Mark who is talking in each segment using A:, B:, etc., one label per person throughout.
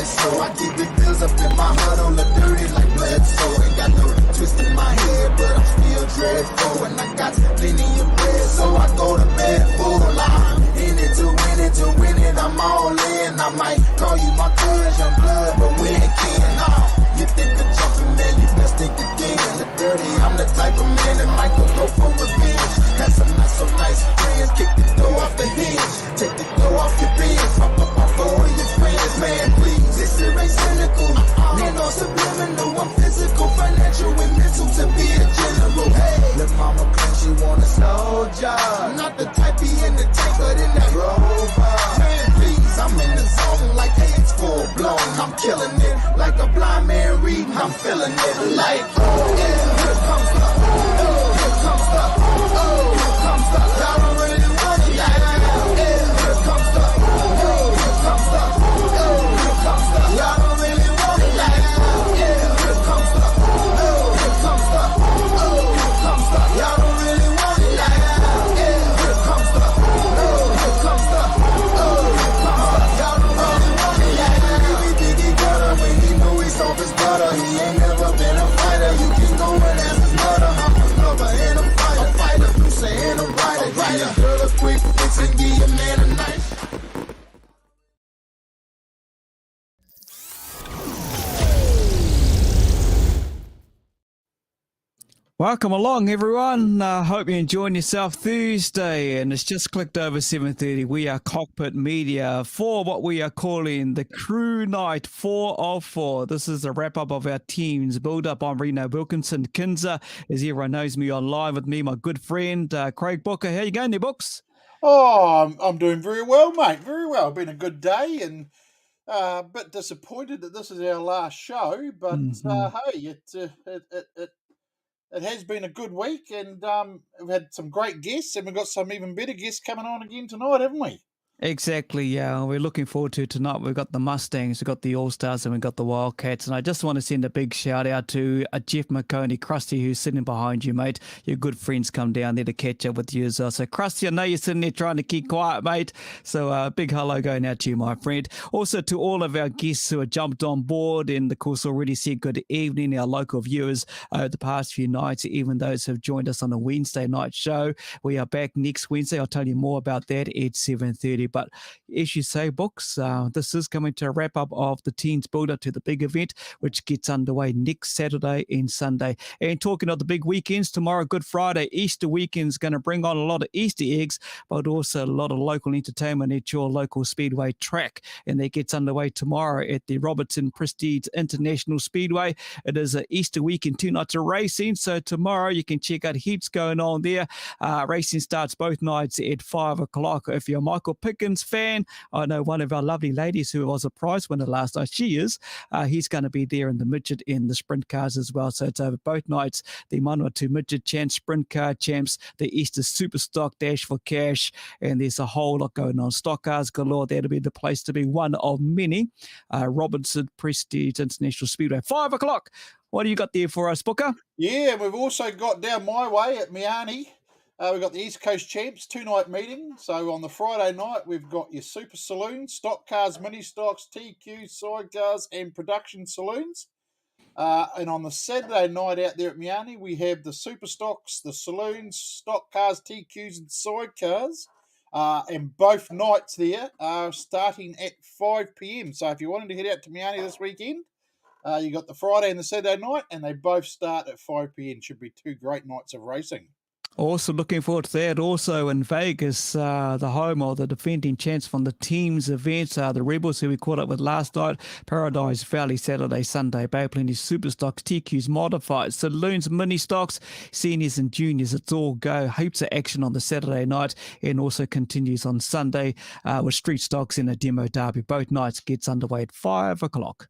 A: so I keep the bills up in my heart on the dirty like blood, so ain't got no twist in my head, but I'm still dreadful, and I got plenty of bread, so I go to bed full. I'm in it to win it, I'm all in. I might call you my cousin, young blood, but we ain't kin. You think of jumping, man, you best think again. The dirty, I'm the type of man that might go for revenge. Had some not so nice friends, kick the door off the hinge, take the door off your bins, pop up my phone with your friends, man, please. This shit ain't cynical, man, no subliminal. I'm physical, financial, and mental to be a general. Hey, little mama claims she want a slow job. Not the type be in the tank, but in that Rover. Man, please, I'm in the zone like it's full blown. I'm killing it like a blind man reading. I'm feeling it like, oh yeah, here comes the, oh, here comes the, oh, here comes the. Y'all don't really want it like, oh yeah, here comes the, oh, here comes the, oh, here comes the. Y'all don't really want it like, oh yeah, here comes the, oh, here comes the, oh, here comes the. Y'all don't really want it like, oh yeah, here comes the, oh, here comes the, oh, here comes the. Y'all don't really want it like, we think he got her when he know he's off his butter. He ain't never been a fighter. You keep going as his mother. I'm a lover and a fighter. You saying a writer. Give your girl a quick fix and give your man a knife.
B: Welcome along, everyone. Hope you're enjoying yourself Thursday, and it's just clicked over 7:30. We are Cockpit Media for what we are calling the Crew Night 4 of 4. This is a wrap-up of our team's build-up. I'm Reno Wilkinson Kinza, as everyone knows me online with me, my good friend, Craig Booker. How you going there, Books?
C: Oh, I'm doing very well, mate. Very well. Been a good day, and a bit disappointed that this is our last show. But hey, it has been a good week, and we've had some great guests, and we've got some even better guests coming on again tonight, haven't we?
B: Exactly, yeah. We're looking forward to tonight. We've got the Mustangs, we've got the Allstars, and we've got the Wildcats. And I just want to send a big shout out to Jeff McConey, Krusty, who's sitting behind you, mate. Your good friends come down there to catch up with you as well. So, Krusty, I know you're sitting there trying to keep quiet, mate. So, big hello going out to you, my friend. Also, to all of our guests who have jumped on board and, of course, already said good evening, our local viewers over the past few nights, even those who have joined us on a Wednesday night show. We are back next Wednesday. I'll tell you more about that at 7:30. But as you say, Books, this is coming to a wrap-up of the teens build-up to the big event, which gets underway next Saturday and Sunday. And talking of the big weekends, tomorrow, Good Friday, Easter weekend is going to bring on a lot of Easter eggs, but also a lot of local entertainment at your local Speedway track. And that gets underway tomorrow at the Robertson Prestige International Speedway. It is an Easter weekend, 2 nights of racing. So tomorrow you can check out heaps going on there. Racing starts both nights at 5 o'clock. If you're a Michael Pickens fan, I know one of our lovely ladies who was a prize winner last night, she is. He's going to be there in the midget and the sprint cars as well. So it's over both nights, the Manawatu midget champs, sprint car champs, the Easter super stock dash for cash, and there's a whole lot going on. Stock cars galore. That'll be the place to be, one of many. Robertson Prestige International Speedway, 5 o'clock. What do you got there for us, Booker?
C: Yeah, we've also got down my way at Miani. We've got the East Coast Champs 2-night meeting. So on the Friday night, we've got your Super Saloon, stock cars, mini stocks, TQ, sidecars, and production saloons. And on the Saturday night out there at Miani, we have the Super Stocks, the saloons, stock cars, TQs, and sidecars. And both nights there are starting at 5 p.m. So if you wanted to head out to Miani this weekend, you got the Friday and the Saturday night, and they both start at 5 p.m. Should be 2 great nights of racing.
B: Also looking forward to that. Also in Vegas, the home of the defending champs from the teams events, the Rebels who we caught up with last night, Paradise Valley, Saturday, Sunday, Bay Plenty Super Stocks, TQs, Modified, Saloons, Mini Stocks, Seniors and Juniors. It's all go. Heaps of action on the Saturday night, and also continues on Sunday with Street Stocks in a demo derby. Both nights gets underway at 5 o'clock.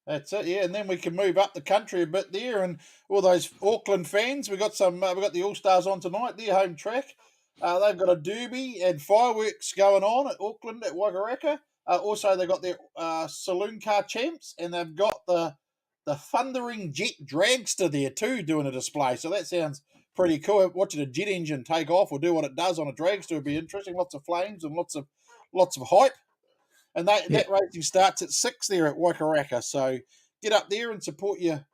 C: That's it, yeah. And then we can move up the country a bit there, and all those Auckland fans. We got the Allstars on tonight. Their home track. They've got a derby and fireworks going on at Auckland at Wakaraka. Also, they've got their saloon car champs, and they've got the Thundering Jet Dragster there too, doing a display. So that sounds pretty cool. Watching a jet engine take off or do what it does on a dragster would be interesting. Lots of flames and lots of hype. And that racing starts at 6 there at Waikaraka. So get up there and support your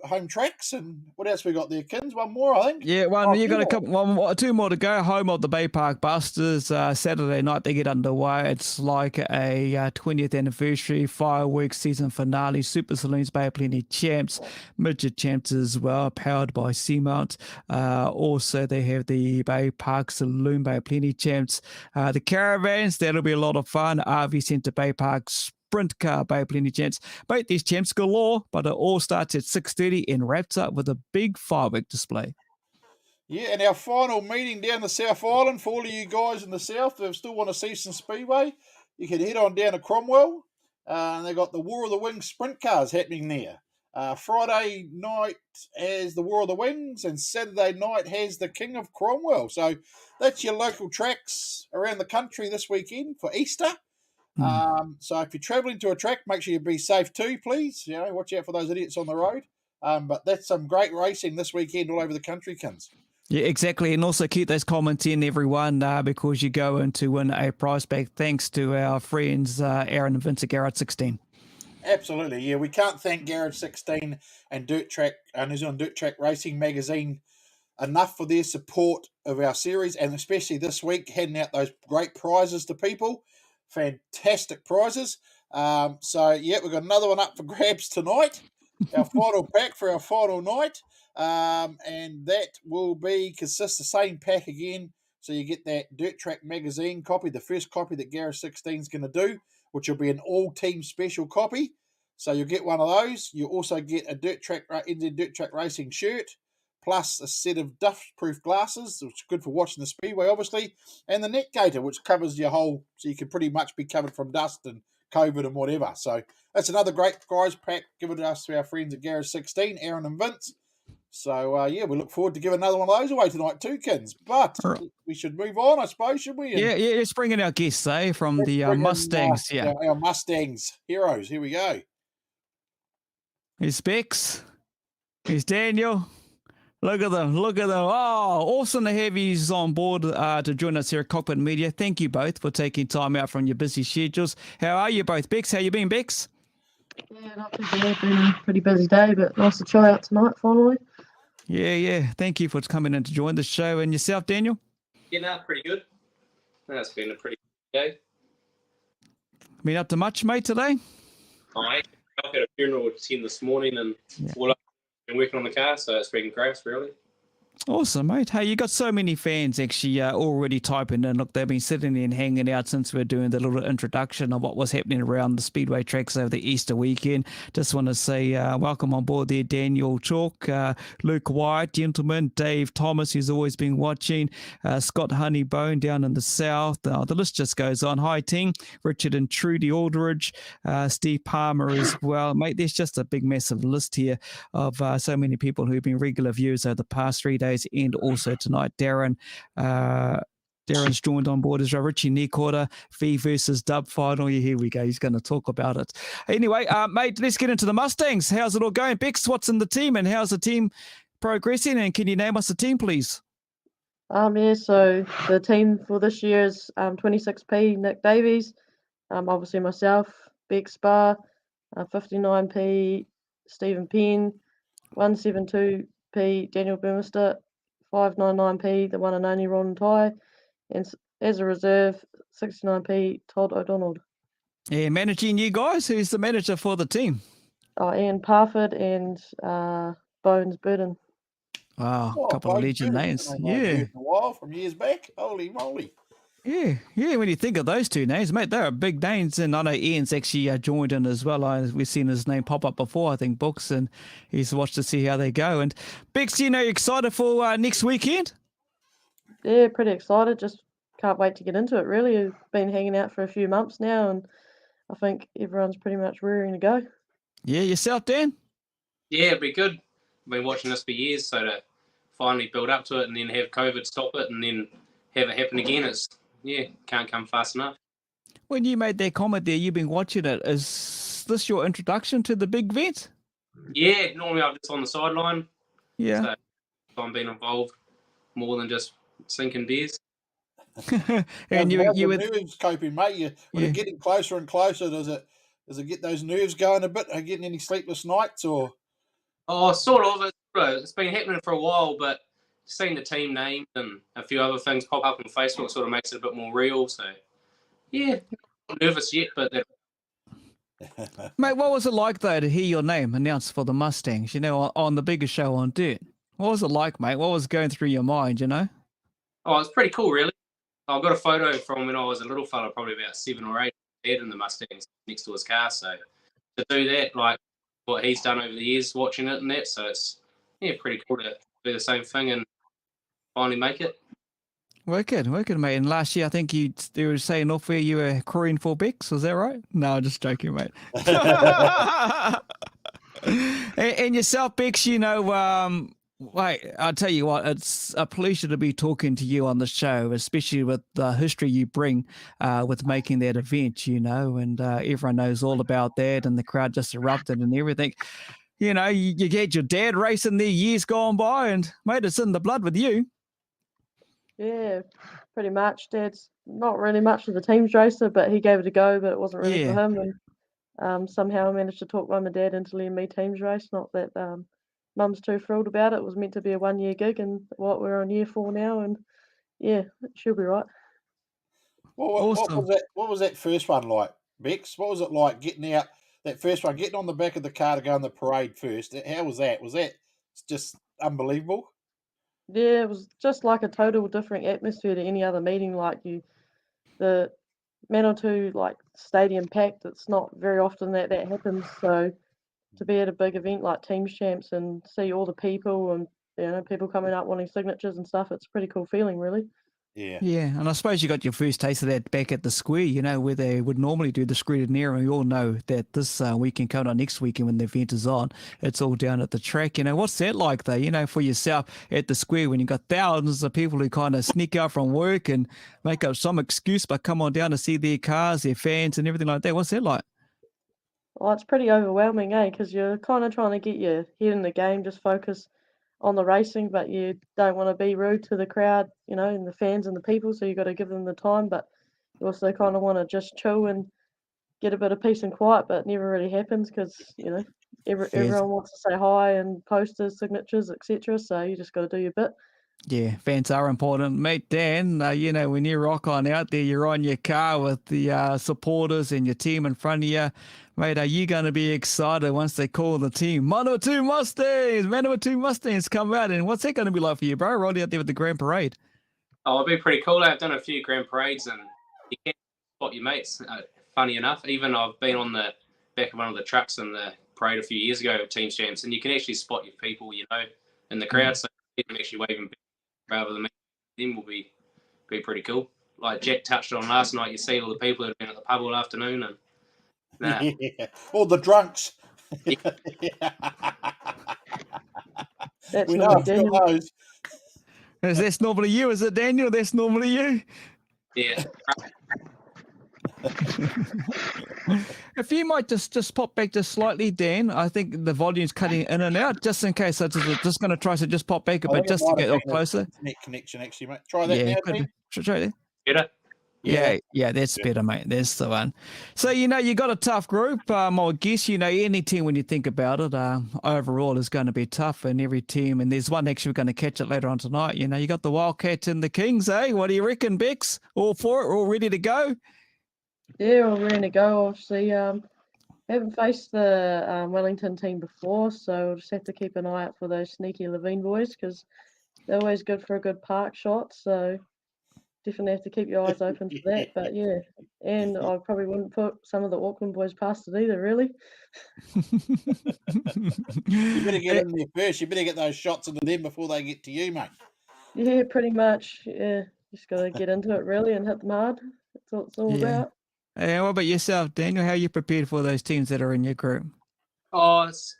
C: home tracks. And what else we got there, Kins? One more, I think.
B: Yeah, you got a couple, two more to go. Home of the Bay Park Busters. Saturday night they get underway. It's like a 20th anniversary fireworks season finale. Super Saloons Bay Plenty Champs, midget champs as well, powered by Seamount. Also, they have the Bay Park Saloon Bay Plenty Champs. The caravans, that'll be a lot of fun. RV Centre Bay Park Sprint Car Bay Plenty Champs. Mate, these champs galore, but it all starts at 6:30 and wraps up with a big firework display.
C: Yeah, and our final meeting down the South Island for all of you guys in the South that still want to see some Speedway, you can head on down to Cromwell. And they got the War of the Wings sprint cars happening there. Friday night has the War of the Wings, and Saturday night has the King of Cromwell. So that's your local tracks around the country this weekend for Easter. So if you're travelling to a track, make sure you be safe too, please. Watch out for those idiots on the road. But that's some great racing this weekend all over the country, Kins.
B: Yeah, exactly. And also keep those comments in, everyone, because you go in to win a prize bag thanks to our friends Aaron and Vince at Garage 16.
C: Absolutely, yeah. We can't thank Garage 16 and New Zealand Dirt Track Racing magazine enough for their support of our series, and especially this week, handing out those great prizes to people. Fantastic prizes. We've got another one up for grabs tonight. Our final pack for our final night. And that will consist the same pack again. So you get that Dirt Track magazine copy, the first copy that Garage 16 is going to do, which will be an all-team special copy. So you'll get one of those. You'll also get a NZ Dirt Track Racing shirt, plus a set of dust-proof glasses, which is good for watching the Speedway, obviously, and the net gaiter, which covers your whole, so you can pretty much be covered from dust and COVID and whatever. So that's another great prize pack given to us to our friends at Garage 16, Aaron and Vince. So, we look forward to giving another one of those away tonight too, Kins. But we should move on, I suppose, should we?
B: Yeah, let's bring in our guests, from the Mustangs.
C: Our Mustangs heroes. Here we go.
B: Here's Bex. Here's Daniel. Look at them. Oh, awesome to have you on board to join us here at Cockpit Media. Thank you both for taking time out from your busy schedules. How are you both, Bex? How you been, Bex?
D: Yeah, not too bad. Been a pretty busy day, but nice to try out tonight, finally.
B: Yeah. Thank you for coming in to join the show. And yourself, Daniel?
E: Yeah, no, pretty good. It's been a pretty good day.
B: Been up to much, mate, today?
E: I had a funeral at 10 this morning and all up. Been working on the car, so it's been great, really.
B: Awesome, mate. Hey, you got so many fans actually already typing in. Look, they've been sitting there and hanging out since we're doing the little introduction of what was happening around the Speedway tracks over the Easter weekend. Just want to say welcome on board there, Daniel Chalk, Luke White, gentlemen, Dave Thomas, who's always been watching, Scott Honeybone down in the south. The list just goes on. Hi, team. Richard and Trudy Aldridge, Steve Palmer as well. Mate, there's just a big, massive list here of so many people who've been regular viewers over the past 3 days. And also tonight, Darren's joined on board as well. Richie Neckwater, V versus Dub final. Yeah, here we go. He's going to talk about it. Anyway, mate, let's get into the Mustangs. How's it all going? Bex, what's in the team and how's the team progressing? And can you name us the team, please?
D: So the team for this year is 26P, Nick Davies, obviously myself, Bex Barr, 59P, Stephen Penn, 172P, Daniel Burmeister, 599P, the one and only Ron Ty, and as a reserve, 69P, Todd O'Donnell.
B: Yeah, managing you guys. Who's the manager for the team?
D: Ian Parford and Bones Burden.
B: Wow, a couple of legend names. Yeah.
C: A while from years back. Holy moly.
B: Yeah. When you think of those two names, mate, they're big names. And I know Ian's actually joined in as well. We've seen his name pop up before, I think, books, and he's watched to see how they go. And Bex, you excited for next weekend?
D: Yeah, pretty excited. Just can't wait to get into it, really. We've been hanging out for a few months now, and I think everyone's pretty much rearing to go. Yeah, yourself, Dan?
E: Yeah, it'd be good. I've been watching this for years, so to finally build up to it and then have COVID stop it and then have it happen again, can't come fast enough.
B: When you made that comment there, you've been watching it. Is this your introduction to the big event?
E: Yeah, normally I'm just on the sideline.
B: Yeah.
E: So I'm being involved more than just sinking beers.
B: And
C: How's
B: you
C: the
B: would,
C: nerves coping, mate? With
B: yeah.
C: it getting closer and closer, does it get those nerves going a bit? Are you getting any sleepless nights or?
E: Oh, sort of. It's been happening for a while, but seeing the team name and a few other things pop up on Facebook sort of makes it a bit more real. So, yeah, not nervous yet, but
B: Mate, what was it like though to hear your name announced for the Mustangs? You know, on the biggest show on dirt. What was it like, mate? What was going through your mind? You know?
E: it's pretty cool, really. I've got a photo from when I was a little fella, probably about 7 or 8, dead in the Mustangs next to his car. So to do that, like what he's done over the years, watching it and that, so it's pretty cool to do the same thing and finally make it.
B: Wicked, mate. And last year, I think you were saying off where you were crewing for Bex. Was that right? No, I'm just joking, mate. And yourself, Bex, you know, wait, I'll tell you what, it's a pleasure to be talking to you on the show, especially with the history you bring with making that event, you know, and everyone knows all about that and the crowd just erupted and everything. You know, you get your dad racing there years gone by and, mate, it's in the blood with you.
D: Yeah, pretty much. Dad's not really much of the team's racer, but he gave it a go, but it wasn't really for him. And somehow I managed to talk mum and dad into letting me team's race. Not that mum's too thrilled about it. It was meant to be a 1-year gig, and we're on year 4 now, and yeah, she'll be right.
B: Awesome.
C: What was that first one like, Bex? What was it like getting out that first one, getting on the back of the car to go on the parade first? How was that? Was that just unbelievable?
D: Yeah, it was just like a total different atmosphere to any other meeting. Like the Manawatu like stadium packed. It's not very often that happens. So to be at a big event like Teams Champs and see all the people and people coming up wanting signatures and stuff, it's a pretty cool feeling, really.
B: Yeah, and I suppose you got your first taste of that back at the square, you know, where they would normally do the scrutineer, and we all know that this weekend coming on next weekend when the event is on, it's all down at the track. You know, what's that like though, you know, for yourself at the square when you've got thousands of people who kind of sneak out from work and make up some excuse but come on down to see their cars, their fans and everything like that? What's that like?
D: Well, it's pretty overwhelming, because you're kind of trying to get your head in the game, just focus on the racing, but you don't want to be rude to the crowd, and the fans and the people, so you got to give them the time, but you also kind of want to just chill and get a bit of peace and quiet, but it never really happens because, everyone wants to say hi and posters, signatures, etc. So you just got to do your bit.
B: Yeah, fans are important. Mate, Dan, you know, when you rock on out there, you're on your car with the supporters and your team in front of you. Mate, are you going to be excited once they call the team? Manawatu Mustangs come out. And what's that going to be like for you, bro? Right out there with the Grand Parade.
E: Oh, it'll be pretty cool. I've done a few Grand Parades and you can spot your mates. Funny enough, even I've been on the back of one of the trucks in the parade a few years ago at Team Champs, and you can actually spot your people, in the crowd. So you can actually wave them rather than them will be pretty cool. Like Jack touched on last night, you see all the people that have been at the pub all afternoon and
C: Yeah. All the drunks.
E: Yeah.
D: That's
C: We know
D: not
C: I've
D: Daniel.
C: got those.
B: That's normally you, is it, Daniel? That's normally you.
E: Yeah.
B: If you might just pop back just slightly, Dan, I think the volume's cutting in and out, just in case. I'm just going to try to just pop back a bit just to get closer.
C: Internet connection, actually, mate. Try that now, Dan.
B: Try that.
E: Better?
B: Yeah, that's better, mate. That's the one. So, you got a tough group. I guess, any team, when you think about it, overall is going to be tough in every team. And there's one actually we're going to catch it later on tonight. You got the Wildcats and the Kings, eh? What do you reckon, Bex? All for it? All ready to go?
D: Yeah, we're ready to go. Obviously, haven't faced the Wellington team before, so we'll just have to keep an eye out for those sneaky Levien boys because they're always good for a good park shot. So definitely have to keep your eyes open for that. But yeah, and I probably wouldn't put some of the Auckland boys past it either, really.
C: You better get in there first. You better get those shots into them before they get to you, mate.
D: Yeah, pretty much. Yeah, just got to get into it really and hit them hard. That's what it's all about.
B: Hey, what about yourself, Daniel? How are you prepared for those teams that are in your group?
E: Oh, it's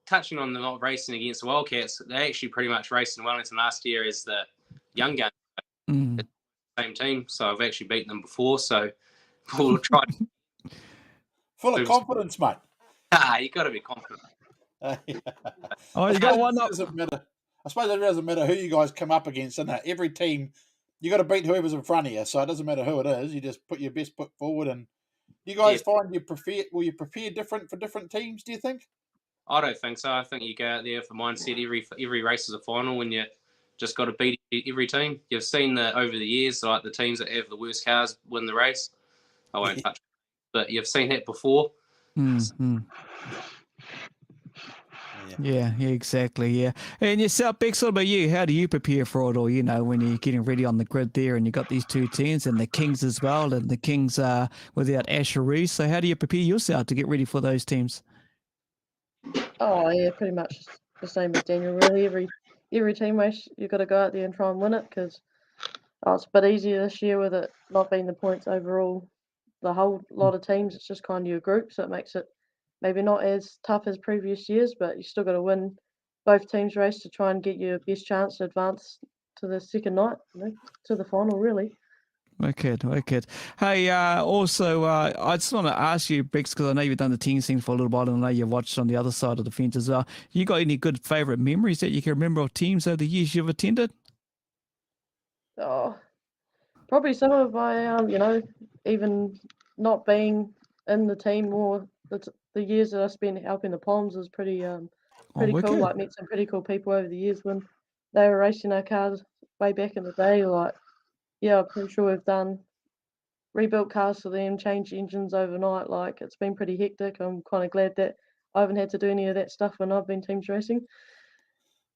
E: touching on the not racing against the Wildcats. They actually pretty much raced in Wellington last year as the young gun. Same team, so I've actually beaten them before. So we'll try.
C: Full of confidence, mate.
E: You got to be confident.
B: Oh, you got one up.
C: Doesn't matter. I suppose it doesn't matter who you guys come up against, doesn't it? Every team You got to beat whoever's in front of you, so it doesn't matter who it is. You just put your best foot forward. And do you guys find will you prepare different for different teams? Do you think?
E: I don't think so. I think you go out there with the mindset every race is a final when you just got to beat every team. You've seen over the years, like the teams that have the worst cars win the race. I won't touch it, but you've seen that before.
B: Mm-hmm. Yeah, exactly. Yeah. And yourself, Bex, what about you? How do you prepare for it all? When you're getting ready on the grid there and you got these two teams and the Kings as well, and the Kings are without Asher Reese. So how do you prepare yourself to get ready for those teams?
D: Oh, yeah, pretty much the same as Daniel, really. Every team race, you've got to go out there and try and win it because it's a bit easier this year with it not being the points overall. The whole lot of teams, it's just kind of your group, so it makes it maybe not as tough as previous years, but you still got to win both teams' race to try and get your best chance to advance to the second night, to the final, really.
B: Wicked. Hey, also, I just want to ask you, Bex, because I know you've done the team thing for a little while, and I know you've watched on the other side of the fence as well. You got any good favourite memories that you can remember of teams over the years you've attended?
D: Oh, probably some of my, even not being in the team or the years that I spent helping the Palms was pretty cool. Like, met some pretty cool people over the years when they were racing our cars way back in the day. Like, yeah, I'm pretty sure we've done rebuilt cars for them, changed engines overnight. Like, it's been pretty hectic. I'm kind of glad that I haven't had to do any of that stuff when I've been teams racing.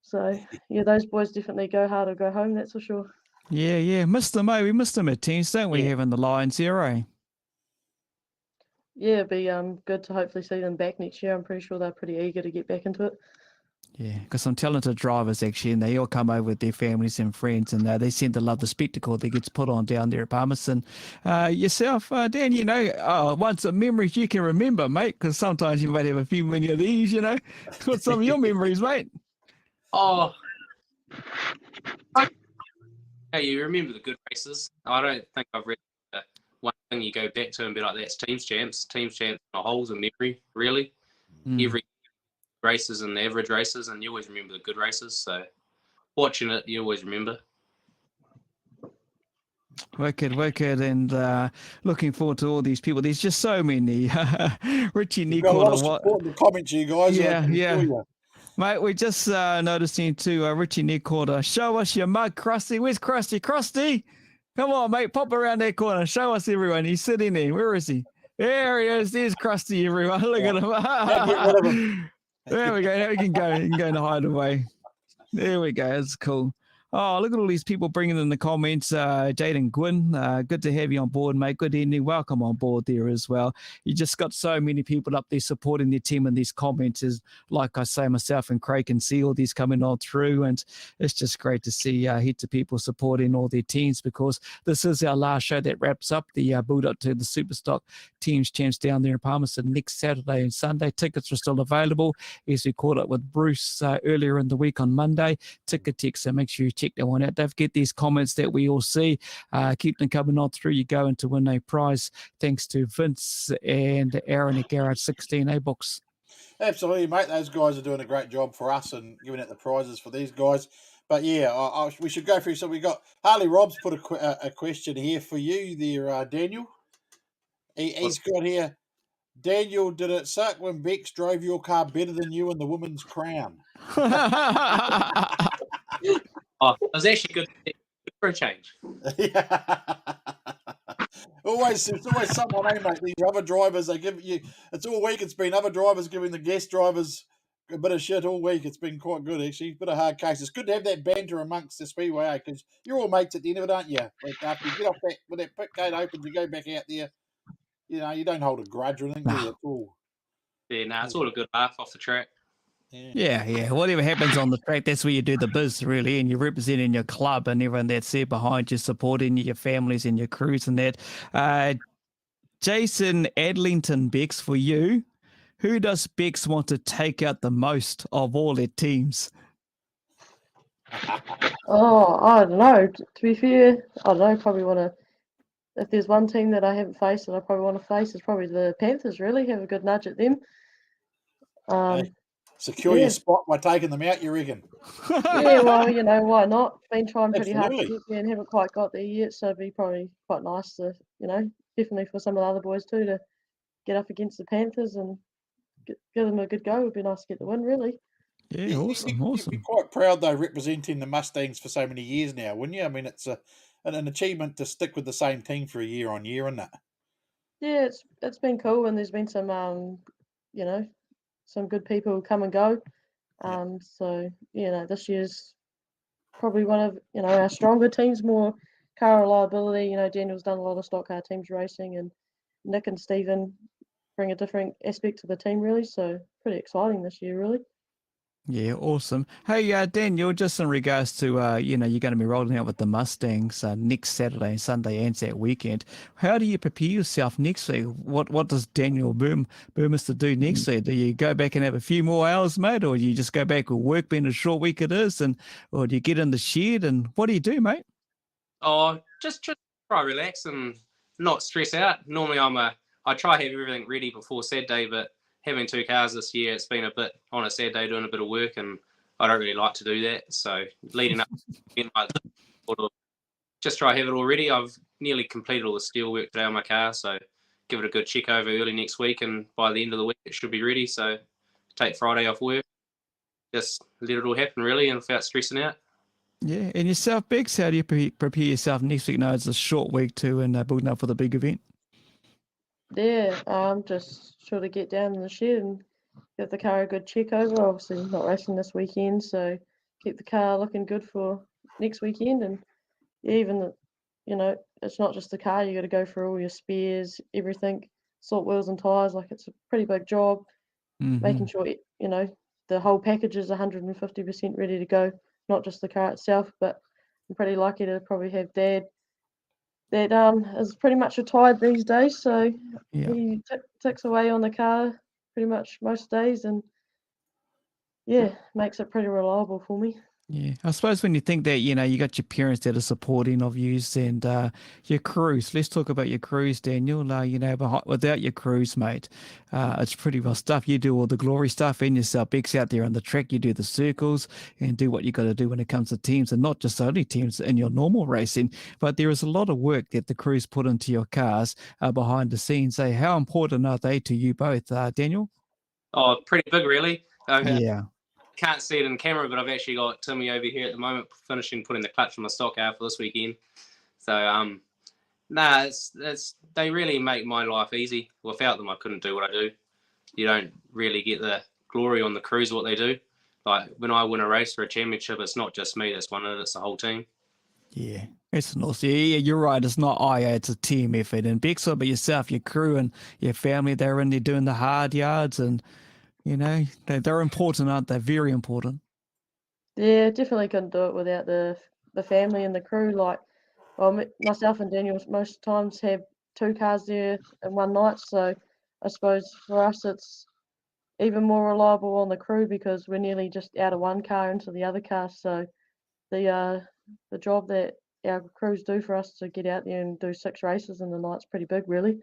D: So, yeah, those boys definitely go hard or go home, that's for sure.
B: Yeah. Missed them, we missed them at teams, don't we, having the Lions here, eh?
D: Yeah, it'd be good to hopefully see them back next year. I'm pretty sure they're pretty eager to get back into it.
B: Yeah, because some talented drivers actually, and they all come over with their families and friends, and they seem to love the spectacle that gets put on down there at Palmerston. Yourself, Dan, once a memories you can remember, mate, because sometimes you might have a few many of these, What's some of your memories, mate?
E: Oh, hey, you remember the good races? I don't think I've read one thing you go back to and be like, that's teams champs. Teams champs are holes in memory, really. Every races and the average races, and you always remember the good races. So watching it, you always remember.
B: Wicked, and looking forward to all these people. There's just so many. Richie Nicola.
C: Got a lot of support in the comments, you guys.
B: Yeah. Mate, we just noticing too, Richie Nicola. Show us your mug, Krusty. Where's Krusty? Krusty, come on, mate. Pop around that corner. Show us everyone. He's sitting there. Where is he? There he is. There's Krusty, everyone. Look at him. There we go. Now we can go and hide away. There we go. That's cool. Oh, look at all these people bringing in the comments. Jaden Gwynn, good to have you on board, mate. Good evening. Welcome on board there as well. You just got so many people up there supporting their team in these comments. Is like I say, myself and Craig can see all these coming on through, and it's just great to see heaps of people supporting all their teams, because this is our last show that wraps up the build up to the Superstock Teams Champs down there in Palmerston next Saturday and Sunday. Tickets are still available, as we caught up with Bruce earlier in the week on Monday. Ticketek, so make sure you check that one out. Don't forget these comments that we all see. Keep them coming on through. You go into win a prize thanks to Vince and Aaron at Garage 16 books.
C: Absolutely, mate. Those guys are doing a great job for us and giving out the prizes for these guys. But yeah, we should go through. So we got Harley Rob's put a question here for you there, Daniel. He's got here, Daniel, did it suck when Bex drove your car better than you in the Women's Crown?
E: It was actually good for a change.
C: It's always someone, mate. These other drivers, they give you. It's all week. It's been other drivers giving the guest drivers a bit of shit all week. It's been quite good, actually. Bit of hard case. It's good to have that banter amongst the speedway, because you're all mates at the end of it, aren't you? Like after you get off that, when that pit gate opens, you go back out there. You don't hold a grudge or anything, do you, at all?
E: Yeah, it's all a good laugh off the track.
B: Yeah. Whatever happens on the track, that's where you do the biz, really, and you're representing your club and everyone that's there behind you, supporting your families and your crews and that. Jason Adlington, Bex, for you, who does Bex want to take out the most of all their teams?
D: Oh, I don't know. To be fair, I don't know. Probably want to. If there's one team that I haven't faced that I probably want to face, it's probably the Panthers. Really have a good nudge at them.
C: secure your spot by taking them out, you reckon?
D: Yeah, well, why not? Been trying pretty hard to
C: Absolutely.
D: get there and haven't quite got there yet, so it'd be probably quite nice to, definitely for some of the other boys too to get up against the Panthers and give them a good go. It'd be nice to get the win, really.
B: Yeah, awesome.
C: You'd be quite proud, though, representing the Mustangs for so many years now, wouldn't you? I mean, it's an achievement to stick with the same team for a year on year, isn't it?
D: Yeah, it's been cool, and there's been some some good people come and go. So this year's probably one of our stronger teams, more car reliability. Daniel's done a lot of stock car teams racing, and Nick and Stephen bring a different aspect to the team, really. So pretty exciting this year, really.
B: Yeah, awesome. Hey, Daniel, just in regards to, you're going to be rolling out with the Mustangs next Saturday and Sunday and that weekend. How do you prepare yourself next week? What does Daniel Burmeister do next week? Do you go back and have a few more hours, mate, or do you just go back and work being a short week it is, or do you get in the shed, and what do you do, mate?
E: Oh, just try relax and not stress out. Normally I try to have everything ready before Saturday, but having 2 cars this year, it's been a bit on a Saturday doing a bit of work, and I don't really like to do that. So leading up, just try to have it all ready. I've nearly completed all the steel work today on my car, so give it a good check over early next week, and by the end of the week it should be ready. So take Friday off work, just let it all happen really, and without stressing out.
B: Yeah, and yourself, Biggs, how do you prepare yourself next week? No, it's a short week too, and building up for the big event.
D: Yeah, just sure to get down in the shed and give the car a good check over. Obviously, not racing this weekend, so keep the car looking good for next weekend. And even it's not just the car. You got to go through all your spares, everything, sort wheels and tires. Like it's a pretty big job. Making sure the whole package is 150% ready to go, not just the car itself. But I'm pretty lucky to probably have Dad that is pretty much retired these days, so he ticks away on the car pretty much most days, and makes it pretty reliable for me.
B: Yeah, I suppose when you think that, you got your parents that are supporting of you and your crews. Let's talk about your crews, Daniel. Without your crews, mate, it's pretty well stuff. You do all the glory stuff in yourself. Big's out there on the track. You do the circles and do what you got to do when it comes to teams, and not just only teams in your normal racing, but there is a lot of work that the crews put into your cars behind the scenes. How important are they to you both, Daniel?
E: Oh, pretty big, really.
B: Yeah.
E: Can't see it in camera, but I've actually got Timmy over here at the moment finishing putting the clutch on the stock car for this weekend. So it's they really make my life easy. Without them, I couldn't do what I do. You don't really get the glory on the crews what they do. Like when I win a race for a championship, it's not just me that's won it; it's the whole team.
B: Yeah, it's awesome. Yeah, you're right. It's not it's a team effort. And Bex, but yourself, your crew, and your family, they're in there doing the hard yards and. They're important, aren't they? Very important.
D: Yeah, definitely couldn't do it without the family and the crew. Like, myself and Daniel most times have 2 cars there in one night. So I suppose for us it's even more reliable on the crew because we're nearly just out of one car into the other car. So the job that our crews do for us to get out there and do 6 races in the night's pretty big, really.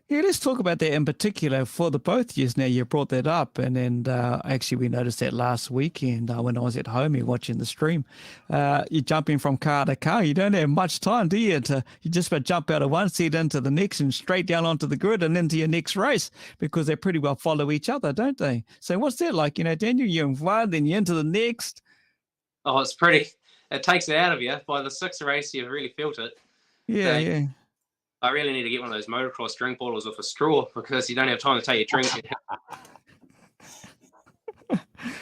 B: Yeah, let's talk about that in particular for the both years. Now you brought that up, and then actually we noticed that last weekend when I was at home here watching the stream. You're jumping from car to car. You don't have much time, do you? You just about jump out of one seat into the next and straight down onto the grid and into your next race because they pretty well follow each other, don't they? So what's that like? Daniel, you're in one, then you're into the next.
E: Oh, it's pretty. It takes it out of you. By the 6th race, you've really felt it.
B: Yeah.
E: I really need to get one of those motocross drink bottles with a straw because you don't have time to take your drink.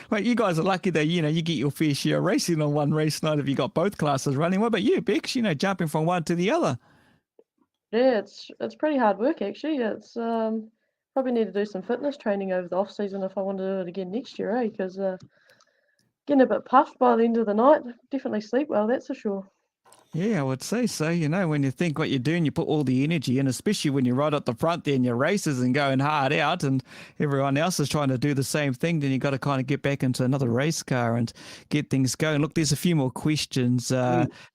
B: Well, you guys are lucky that, you get your fair share of racing on one race night if you got both classes running. What about you, Bex? Jumping from one to the other.
D: Yeah, it's pretty hard work, actually. It's probably need to do some fitness training over the off-season if I want to do it again next year, because getting a bit puffed by the end of the night. Definitely sleep well, that's for sure.
B: Yeah, I would say so. When you think what you're doing, you put all the energy in, especially when you're right at the front there in your races and going hard out and everyone else is trying to do the same thing, then you got to kind of get back into another race car and get things going. Look, there's a few more questions.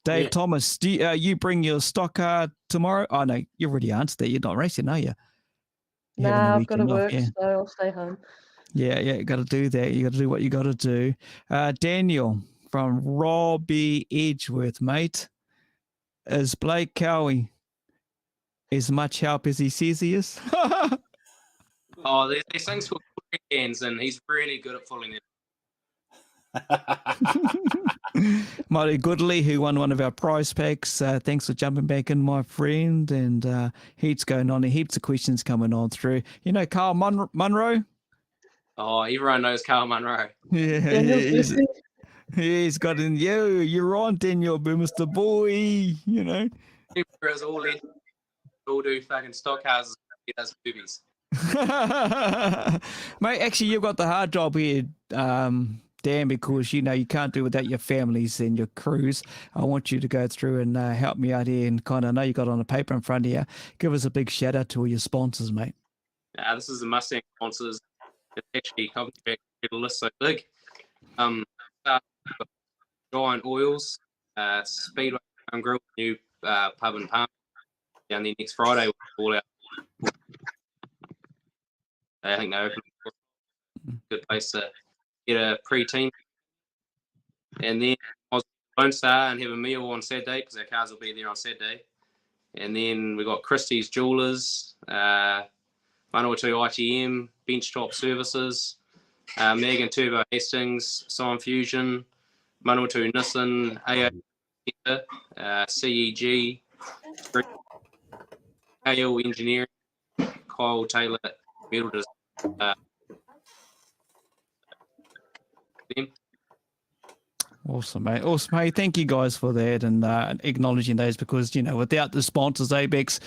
B: Dave Thomas, do you bring your stock car tomorrow? Oh, no, you already answered that. You're not racing, are you?
D: Nah, I've got to work, so I'll stay home.
B: Yeah, you got to do that. You got to do what you got to do. Daniel from Robbie Edgeworth, mate. Is Blake Cowie as much help as he says he is?
E: Oh, there's things called hands, and he's really good at pulling it.
B: Marty Goodley, who won one of our prize packs. Thanks for jumping back in, my friend. And heaps going on, heaps of questions coming on through. You know, Carl Munro?
E: Oh, everyone knows Carl Munro.
B: Yeah, he's got in. You're on, Daniel, Burmeister boy. You know.
E: Everyone's all do fucking stock houses. He does movies.
B: Mate, actually, you've got the hard job here, Dan, because you can't do without your families and your crews. I want you to go through and help me out here and kind of know you got on a paper in front of you. Give us a big shout out to all your sponsors, mate.
E: This is the Mustang sponsors. It's actually come back to the list so big. Giant Oils, Speedway and Grill, new pub and palm. Down there next Friday, we'll all out. I think they're open. Good place to get a pre-team. And then I was Lone Star and have a meal on Saturday because our cars will be there on Saturday. And then we got Christie's Jewelers, Manawatu ITM, Benchtop Services, Megan Turbo Hastings, Sign Fusion, Manawatu Nissan, AA, CEG, AL Engineering, Kyle Taylor, Metal Design.
B: Awesome, mate. Awesome. Hey, thank you guys for that and acknowledging those because, without the sponsors, Abex,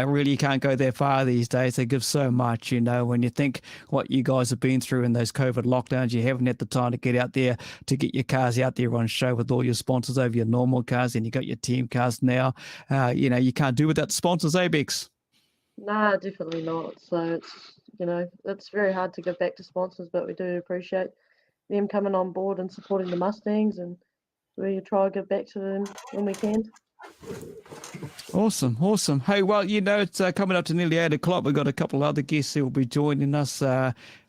B: really you can't go that far these days. They give so much, when you think what you guys have been through in those COVID lockdowns, you haven't had the time to get out there to get your cars out there on show with all your sponsors over your normal cars and you got your team cars now. You can't do without the sponsors, Abex.
D: Nah, definitely not. So it's very hard to give back to sponsors, but we do appreciate them coming on board and supporting the Mustangs, and we try to give back to them when we can.
B: Awesome. Hey, well, it's coming up to nearly 8 o'clock. We've got a couple of other guests who will be joining us.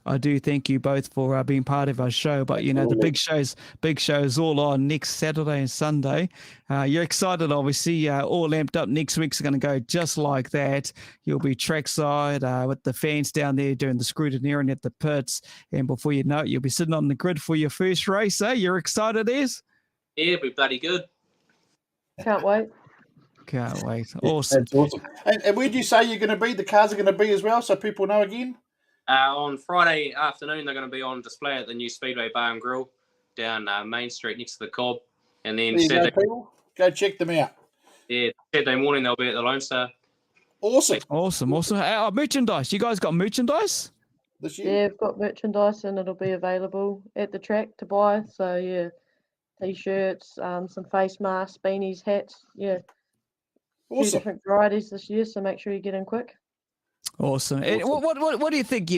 B: I do thank you both for being part of our show. But, the big show's all on next Saturday and Sunday. You're excited, obviously. All amped up. Next week's going to go just like that. You'll be trackside with the fans down there doing the scrutineering at the pits. And before you know it, you'll be sitting on the grid for your first race. You're excited, Ez?
E: Yeah, it'll be bloody good.
D: Can't wait.
B: Can't wait. Awesome.
C: That's awesome. And where do you say you're going to be? The cars are going to be as well, so people know again?
E: On Friday afternoon, they're going to be on display at the new Speedway Bar and Grill down Main Street next to the Cobb. And then Saturday,
C: go check them out.
E: Yeah, Saturday morning they'll be at the Lone Star.
B: Awesome. Merchandise. You guys got merchandise
C: this year?
D: Yeah, we've got merchandise and it'll be available at the track to buy. So yeah, t-shirts, some face masks, beanies, hats. Yeah.
C: Awesome.
D: 2 different varieties this year, so make sure you get in quick.
B: Awesome. And what do you think,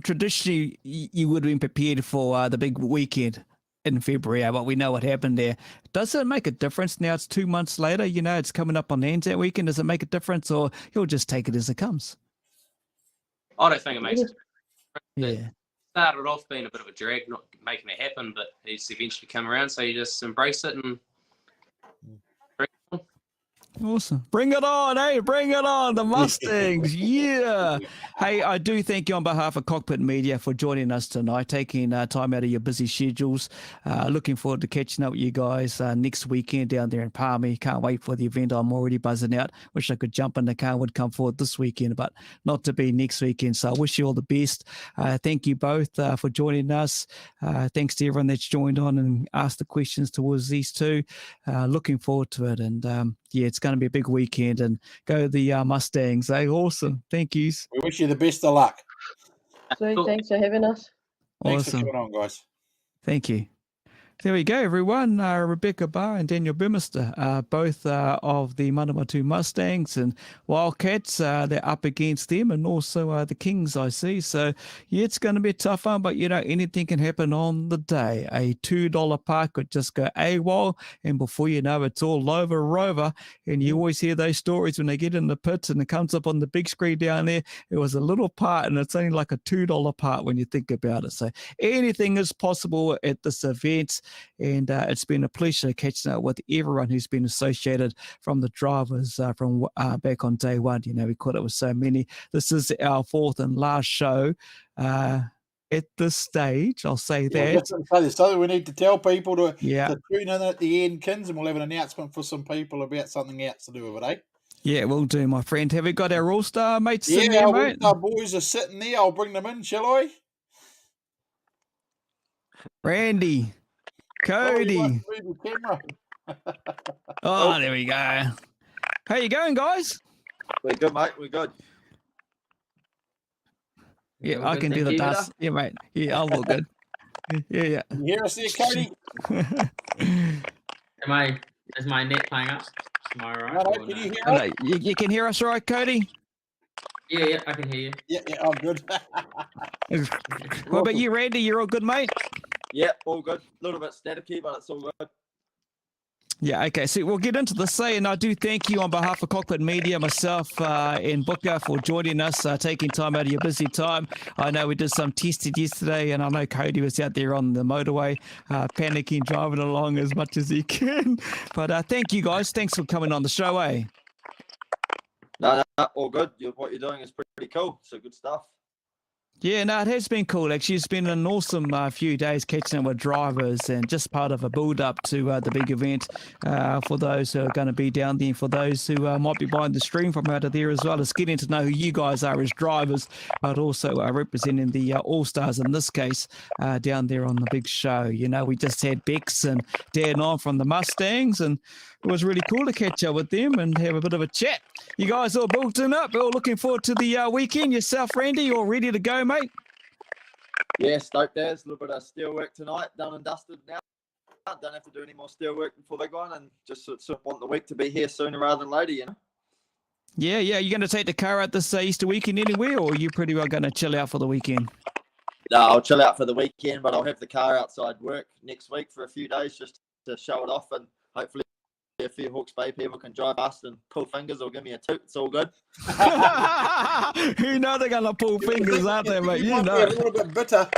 B: traditionally you would have been prepared for the big weekend in February, but we know what happened there. Does it make a difference now? It's 2 months later, it's coming up on Anzac weekend. Does it make a difference or you'll just take it as it comes?
E: I don't think it makes a difference.
B: Yeah.
E: It started off being a bit of a drag, not making it happen, but it's eventually come around, so you just embrace it and
B: Awesome. Bring it on, hey, bring it on, the Mustangs, yeah. Hey, I do thank you on behalf of Cockpit Media for joining us tonight, taking time out of your busy schedules. Looking forward to catching up with you guys next weekend down there in Palmy. Can't wait for the event. I'm already buzzing out. Wish I could jump in the car, would come forward this weekend, but not to be next weekend. So I wish you all the best. Thank you both for joining us. Thanks to everyone that's joined on and asked the questions towards these two. Looking forward to it. And yeah, it's going to be a big weekend and go the Mustangs. Awesome. Thank you.
C: We wish you the best of luck.
D: Sweet. Thanks for having us.
C: Thanks
B: Awesome.
C: for coming on, guys.
B: Thank you. There we go, everyone. Rebecca Barr and Daniel Burmeister, both of the Manawatu Mustangs and Wildcats. They're up against them, and also the Kings, I see. So, yeah, it's going to be a tough one, but, anything can happen on the day. A $2 part could just go AWOL, and before you know it's all over Rover. And you always hear those stories when they get in the pits and it comes up on the big screen down there. It was a little part, and it's only like a $2 part when you think about it. So, anything is possible at this event. And it's been a pleasure catching up with everyone who's been associated, from the drivers from back on day one. We caught up with so many. This is our fourth and last show at this stage. I'll say that.
C: There's something we need to tell people to
B: Yeah.
C: tune in at the end, Kins, and we'll have an announcement for some people about something else to do with it, eh?
B: Yeah, we'll do, my friend. Have we got our All-Star mates in
C: Yeah,
B: there,
C: our
B: mate?
C: All-Star boys are sitting there. I'll bring them in, shall I?
B: Randy, Cody.
C: Move the camera.
B: Oh, there we go. How you going, guys?
F: We're good, mate. We're good.
B: Yeah,
G: All
B: I
G: good,
B: can do
G: thank
B: the
G: you.
B: dust. Yeah, mate. Yeah, I'm all good. Yeah.
C: You hear us there, Cody?
G: Is my net playing up? Am I right?
C: No,
G: or
C: can you
G: no?
C: hear
B: Oh,
C: us?
B: no, you can hear us all right, Cody?
G: Yeah, I can hear you.
C: Yeah, I'm good.
B: What about you, Randy? You're all good, mate?
F: Yeah, all good. A little bit staticky, but it's all good.
B: Yeah, okay. So we'll get into the say, and I do thank you on behalf of Auckland Media, myself and Booker, for joining us, taking time out of your busy time. I know we did some testing yesterday, and I know Cody was out there on the motorway, panicking, driving along as much as he can. But thank you, guys. Thanks for coming on the show, eh?
F: No, all good. What you're doing is pretty cool. So good stuff.
B: Yeah, no, it has been cool, actually. It's been an awesome few days catching up with drivers, and just part of a build-up to the big event for those who are going to be down there, and for those who might be buying the stream from out of there as well. It's getting to know who you guys are as drivers, but also representing the All-Stars in this case down there on the big show. We just had Bex and Dan on from the Mustangs, and it was really cool to catch up with them and have a bit of a chat. You guys all building up, all looking forward to the weekend. Yourself, Randy, all ready to go, mate?
F: Yeah, stoked there. It's a little bit of steel work tonight, done and dusted now. Don't have to do any more steel work before they go on, and just sort of want the week to be here sooner rather than later,
B: Yeah. You're going to take the car out this Easter weekend anywhere, or are you pretty well going to chill out for the weekend?
F: No, I'll chill out for the weekend, but I'll have the car outside work next week for a few days just to show it off, and hopefully a few Hawke's Bay people can drive past and pull fingers or give me a toot. It's all good.
B: You know they're going to pull fingers, aren't they, mate?
C: You
B: You
C: might
B: know.
C: be a little bit bitter.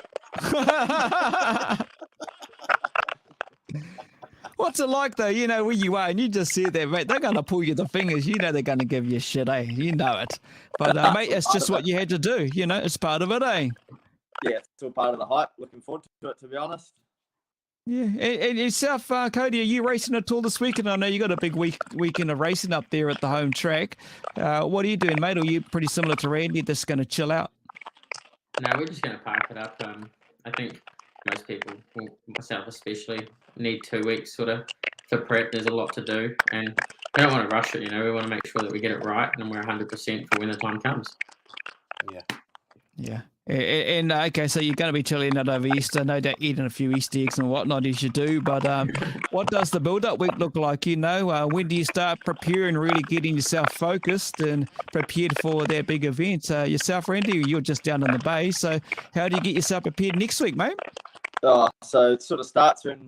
B: What's it like, though, where you are, and you just sit there, mate, they're going to pull you the fingers. You know they're going to give you shit, eh? You know it. But, mate, it's just what you had to do. It's part of it, eh?
F: Yeah, it's all part of the hype. Looking forward to it, to be honest.
B: Yeah, and yourself, Cody, are you racing at all this weekend? I know you got a big weekend of racing up there at the home track. What are you doing, mate? Or are you pretty similar to Randy, just going to chill out?
G: No, we're just going to park it up. I think most people, myself especially, need 2 weeks sort of for prep. There's a lot to do, and we don't want to rush it. We want to make sure that we get it right, and we're 100% for when the time comes.
B: Yeah. And okay, so you're going to be chilling out over Easter, no doubt eating a few Easter eggs and whatnot as you do. But what does the build-up week look like? When do you start preparing, really getting yourself focused and prepared for that big event? Yourself, Randy, you're just down in the bay. So how do you get yourself prepared next week, mate?
F: So it sort of starts when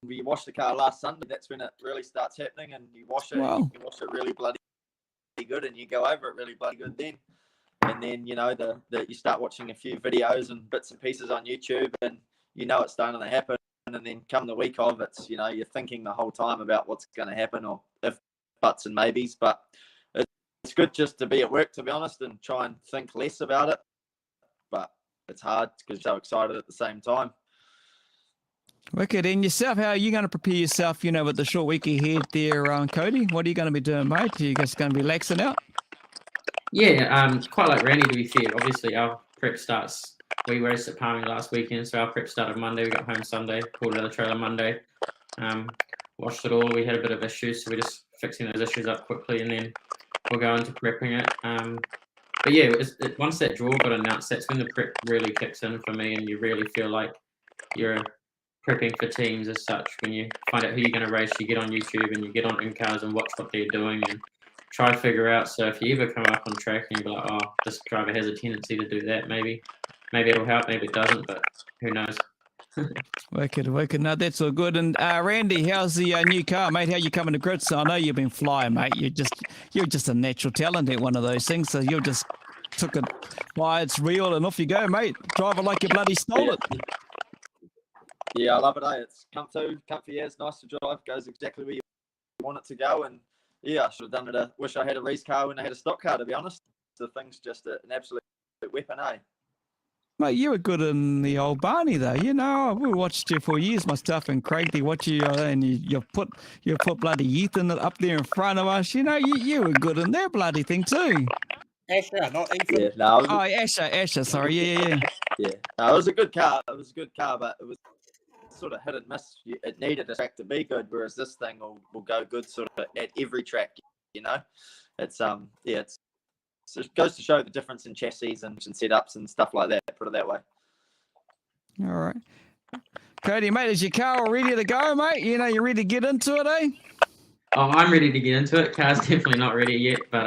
F: we wash the car last Sunday. That's when it really starts happening, and you wash it.
B: Wow.
F: And you wash it really bloody good, and you go over it really bloody good then. And then, you start watching a few videos and bits and pieces on YouTube, and it's starting to happen. And then come the week of, it's, you're thinking the whole time about what's going to happen, or if buts and maybes. But it's good just to be at work, to be honest, and try and think less about it. But it's hard because you're so excited at the same time.
B: Wicked. And yourself, how are you going to prepare yourself, with the short week ahead there, Cody? What are you going to be doing, mate? Are you just going to be relaxing out?
G: Yeah, quite like Randy, to be fair. Obviously, our prep starts. We raced at Palming last weekend, so our prep started Monday. We got home Sunday, pulled out of the trailer Monday, washed it all. We had a bit of issues, so we're just fixing those issues up quickly, and then we'll go into prepping it. But yeah, once that draw got announced, that's when the prep really kicks in for me, and you really feel like you're prepping for teams as such. When you find out who you're going to race, you get on YouTube and you get on in-cars and watch what they're doing and try to figure out. So if you ever come up on track and you're like, oh, this driver has a tendency to do that, maybe it'll help, maybe it doesn't, but who knows.
B: Wicked. No, that's all good. And Randy, how's the new car, mate? How you coming to grids? So I know you've been flying, mate. You're just a natural talent at one of those things. So you just took it why it's real and off you go, mate. Drive it like you bloody stole it.
F: Yeah, I love it. It's comfy, it's nice to drive, goes exactly where you want it to go. And yeah, I should have done it. Wish I had a race car when I had a stock car, to be honest. The thing's just an absolute weapon, eh?
B: Mate, you were good in the old Barney though. You know, we watched you for years, myself and Craig. They watch you, and you put bloody Ethan up there in front of us. You know, you were good in that bloody thing too.
C: Asher, not Ethan.
F: Yeah, no.
B: Asher. Sorry, yeah.
F: Yeah, no, it was a good car. But it was sort of hit and miss. It needed a track to be good, whereas this thing will go good sort of at every track. You know, it goes to show the difference in chassis and setups and stuff like that. Put it that way.
B: All right, Cody, mate, is your car all ready to go, mate? You know, you ready to get into it, eh?
G: Oh, I'm ready to get into it. Car's definitely not ready yet, but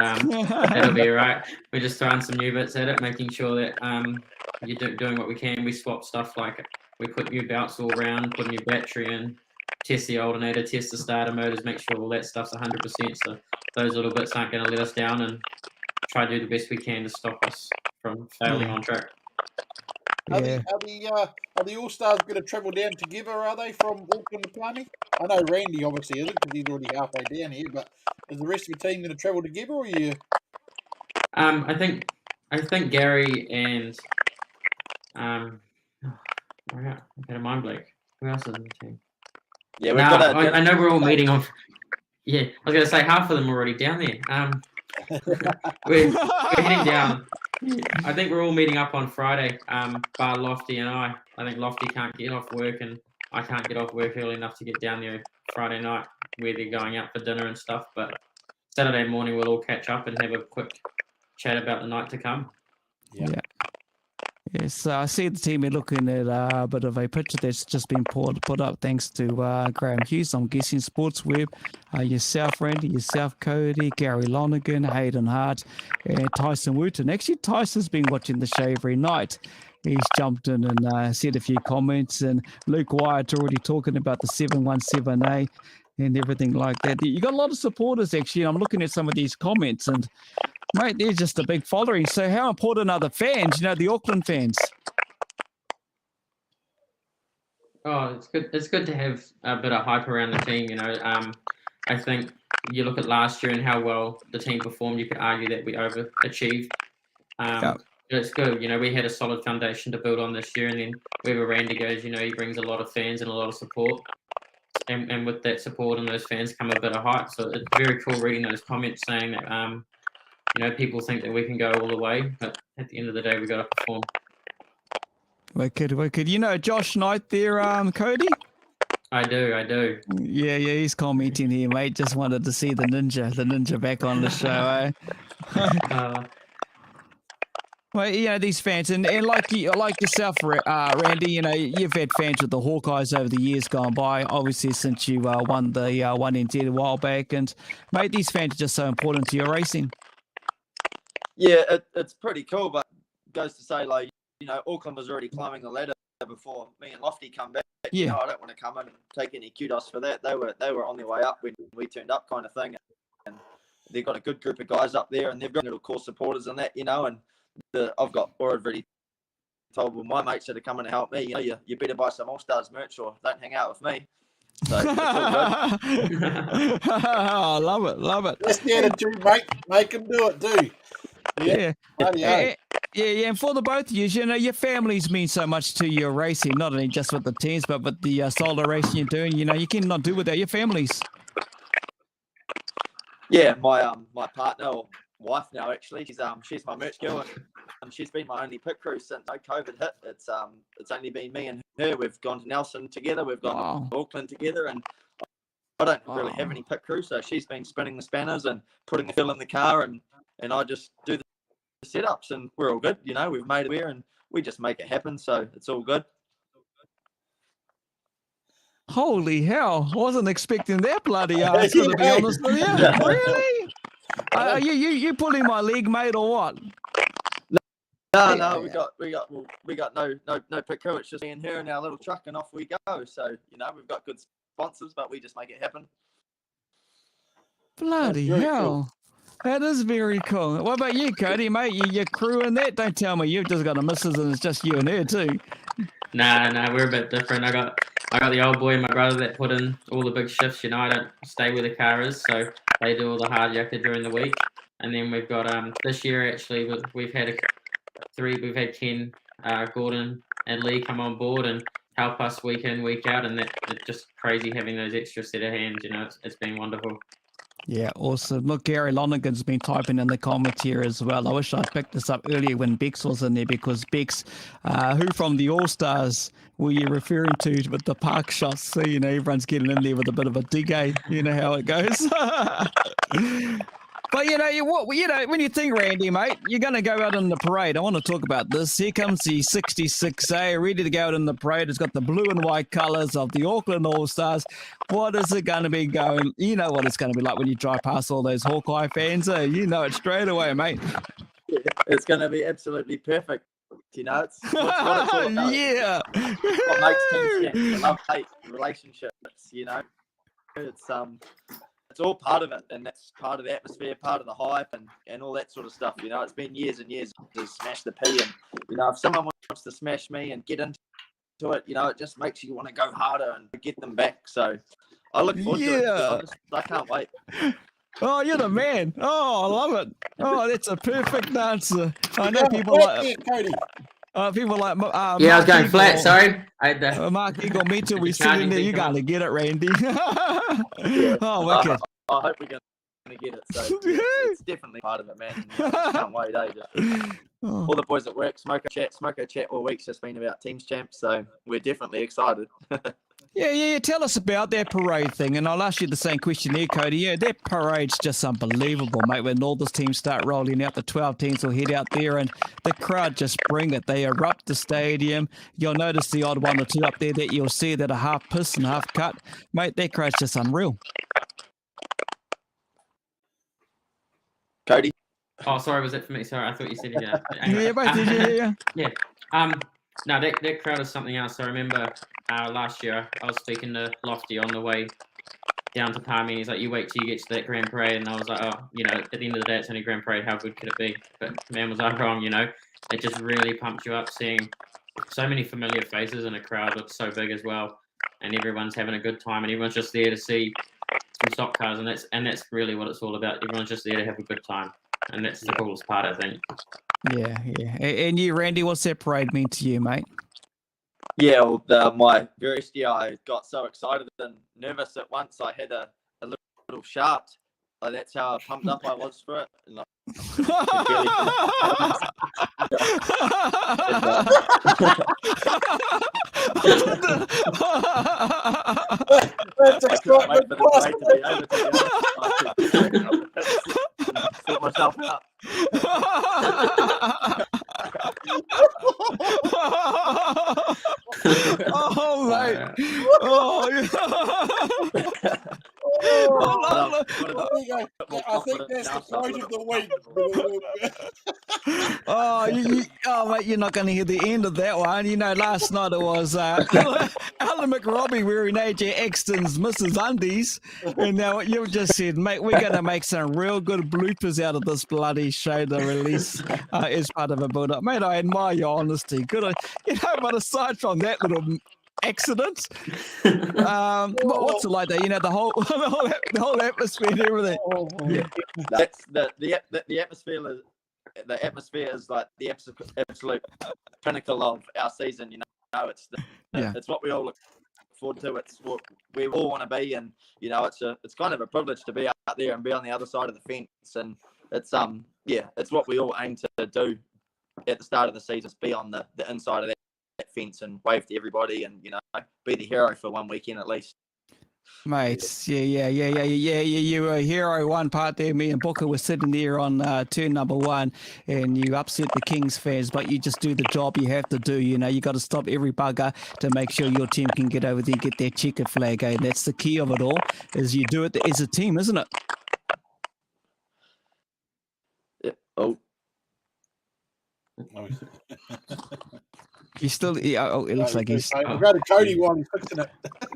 G: it'll be all right. We're just throwing some new bits at it, making sure that you're doing what we can. We swap stuff like we put new belts all around, put a new battery in, test the alternator, test the starter motors, make sure all that stuff's 100%. So those little bits aren't going to let us down, and try to do the best we can to stop us from failing on track.
C: Are the All-Stars going to travel down together, are they, from Auckland to Palmy? I know Randy obviously isn't because he's already halfway down here, but is the rest of the team going to travel together, or are you?
G: I think Gary and I've got a mind blank. Who else is in the team?
F: Yeah,
G: I know we're all meeting on. Yeah, I was going to say half of them are already down there. We're heading down. I think we're all meeting up on Friday. Barr, Lofty, and I. I think Lofty can't get off work, and I can't get off work early enough to get down there Friday night, where they're going out for dinner and stuff. But Saturday morning, we'll all catch up and have a quick chat about the night to come.
B: Yeah. Yes, I see the team are looking at a bit of a picture that's just been put up thanks to Graham Hughes, I'm guessing SportsWeb, yourself, Randy, yourself, Cody, Gary Lonergan, Hayden Hart, and Tyson Wooten. Actually, Tyson's been watching the show every night. He's jumped in and said a few comments, and Luke Wyatt already talking about the 717A and everything like that. You got a lot of supporters, actually. I'm looking at some of these comments, and mate, they're just a big following. So how important are the fans, the Auckland fans?
G: Oh, it's good. It's good to have a bit of hype around the team, I think you look at last year and how well the team performed, you could argue that we overachieved. It's good. We had a solid foundation to build on this year, and then wherever Randy goes, he brings a lot of fans and a lot of support. And with that support and those fans come a bit of hype. So it's very cool reading those comments saying that, people think that we can go all the way, but at the end of the day, we got to perform.
B: Wicked. Josh Knight there, Cody?
G: I do.
B: Yeah, he's commenting here, mate. Just wanted to see the ninja back on the show, eh? Well, these fans, and like yourself, Randy, you've had fans with the Hawkeyes over the years gone by, obviously since you won the 1NZ a while back, and mate, these fans are just so important to your racing.
F: Yeah, it's pretty cool, but it goes to say, Auckland was already climbing the ladder before me and Lofty come back.
B: Yeah.
F: I don't want to come in and take any kudos for that. They were on their way up when we turned up, kind of thing. And they've got a good group of guys up there, and they've got little core supporters and that, and I've got already told my mates that are coming to help me, you better buy some All-Stars merch or don't hang out with me. So it's all good.
B: I love it.
C: That's the attitude, mate. Make them do it, do. Yeah.
B: And for the both of you, your families mean so much to your racing, not only just with the teams, but with the solo racing you're doing. You cannot do without your families.
F: Yeah, my partner or wife now, actually, she's my merch girl, and she's been my only pit crew since COVID hit. It's only been me and her. We've gone to Nelson together. We've gone to Auckland together, and I don't really have any pit crew, so she's been spinning the spanners and putting the fuel in the car, and I just do the setups, and we're all good. We've made it there, and we just make it happen, so it's all good.
B: Holy hell! Wasn't expecting that bloody answer, to be honest with you. Really? You pulling my leg, mate, or what?
F: No, we got no pit crew. It's just me and her in our little truck, and off we go. So we've got good sponsors, but we just make it happen.
B: Bloody hell! That is very cool. What about you, Cody, mate? Your crew in that? Don't tell me you've just got a missus and it's just you and her too.
G: Nah, we're a bit different. I got the old boy and my brother that put in all the big shifts. I don't stay where the car is, so they do all the hard yakka during the week. And then we've got this year actually we've had we've had Ken, Gordon, and Lee come on board and help us week in, week out, and it's just crazy having those extra set of hands. It's been wonderful.
B: Yeah, awesome. Look, Gary Lonergan's been typing in the comments here as well. I wish I'd picked this up earlier when Bex was in there, because Bex, who from the Allstars were you referring to with the park shots? So, everyone's getting in there with a bit of a dig, eh? You know how it goes. But when you think, Randy, mate, you're going to go out in the parade. I want to talk about this. Here comes the 66A, ready to go out in the parade. It's got the blue and white colours of the Auckland Allstars. What is it going to be going? You know what it's going to be like when you drive past all those Hawkeye fans. You know it straight away, mate.
F: It's going to be absolutely perfect. It's what it's all about.
B: Yeah.
F: What makes teams love-hate relationships. It's all part of it, and that's part of the atmosphere, part of the hype, and all that sort of stuff. It's been years and years to smash the P, and if someone wants to smash me and get into it, it just makes you want to go harder and get them back. So I look forward to it. I can't wait.
B: Oh, you're the man. Oh, I love it. Oh, that's a perfect answer. I know people like
C: Cody.
B: People like
G: I was going flat. Sorry,
B: Mark Eagle Mitchell. We sitting there. You're going to get it, Randy. Oh, wicked.
F: I hope we're going to get it. So it's definitely part of it, man. I can't wait. All the boys at work, smoke a chat all week's just been about teams champs. So we're definitely excited.
B: Yeah. Tell us about that parade thing, and I'll ask you the same question here, Cody. Yeah, that parade's just unbelievable, mate. When all those teams start rolling out, the 12 teams will head out there, and the crowd just bring it. They erupt the stadium. You'll notice the odd one or two up there that you'll see that are half piss and half cut. Mate, that crowd's just unreal.
F: Cody?
G: Oh, sorry, was that for me? Sorry, I thought you said yeah.
B: Yeah, both did you?
G: Yeah. No, that crowd is something else. I remember last year I was speaking to Lofty on the way down to Palmy, and he's like, "You wait till you get to that Grand Parade," and I was like, "Oh, at the end of the day, it's only Grand Parade. How good could it be?" But man, was I wrong? It just really pumps you up seeing so many familiar faces in a crowd that's so big as well, and everyone's having a good time, and everyone's just there to see some stock cars, and that's really what it's all about. Everyone's just there to have a good time, and that's the coolest part, I think.
B: Yeah. And you, Randy, what's that parade mean to you, mate?
F: Yeah, well, my first year I got so excited and nervous at once. I had a little sharp. That's how pumped up I was for it. And
C: That's a Scotland
F: parade to be over to sort myself out.
B: Oh, mate.
C: I think that's the quote of the week.
B: Mate, you're not going to hear the end of that one. Last night it was Alan McRobbie wearing AJ Exton's Mrs. Undies. And now what you just said, mate, we're going to make some real good bloopers out of this bloody show to release as part of a build-up. Mate, I admire your honesty. Good. But aside from that little accident, what's it like though? The whole atmosphere and everything.
F: That's the atmosphere. The atmosphere is like the absolute pinnacle of our season. It's what we all look forward to. It's what we all want to be, and it's kind of a privilege to be out there and be on the other side of the fence. And it's it's what we all aim to do at the start of the season. Is be on the inside of that fence and wave to everybody, and be the hero for one weekend at least.
B: Mates, yeah. You were a hero one part there. Me and Booker were sitting there on turn number 1, and you upset the Kings fans, but you just do the job you have to do. You know, you got to stop every bugger to make sure your team can get over there and get their checkered flag. Eh? That's the key of it all, is you do it as a team, isn't it?
F: Yeah. Oh,
B: He's still. Yeah, oh, it looks like he's.
C: We'll go to Cody while he's fixing it.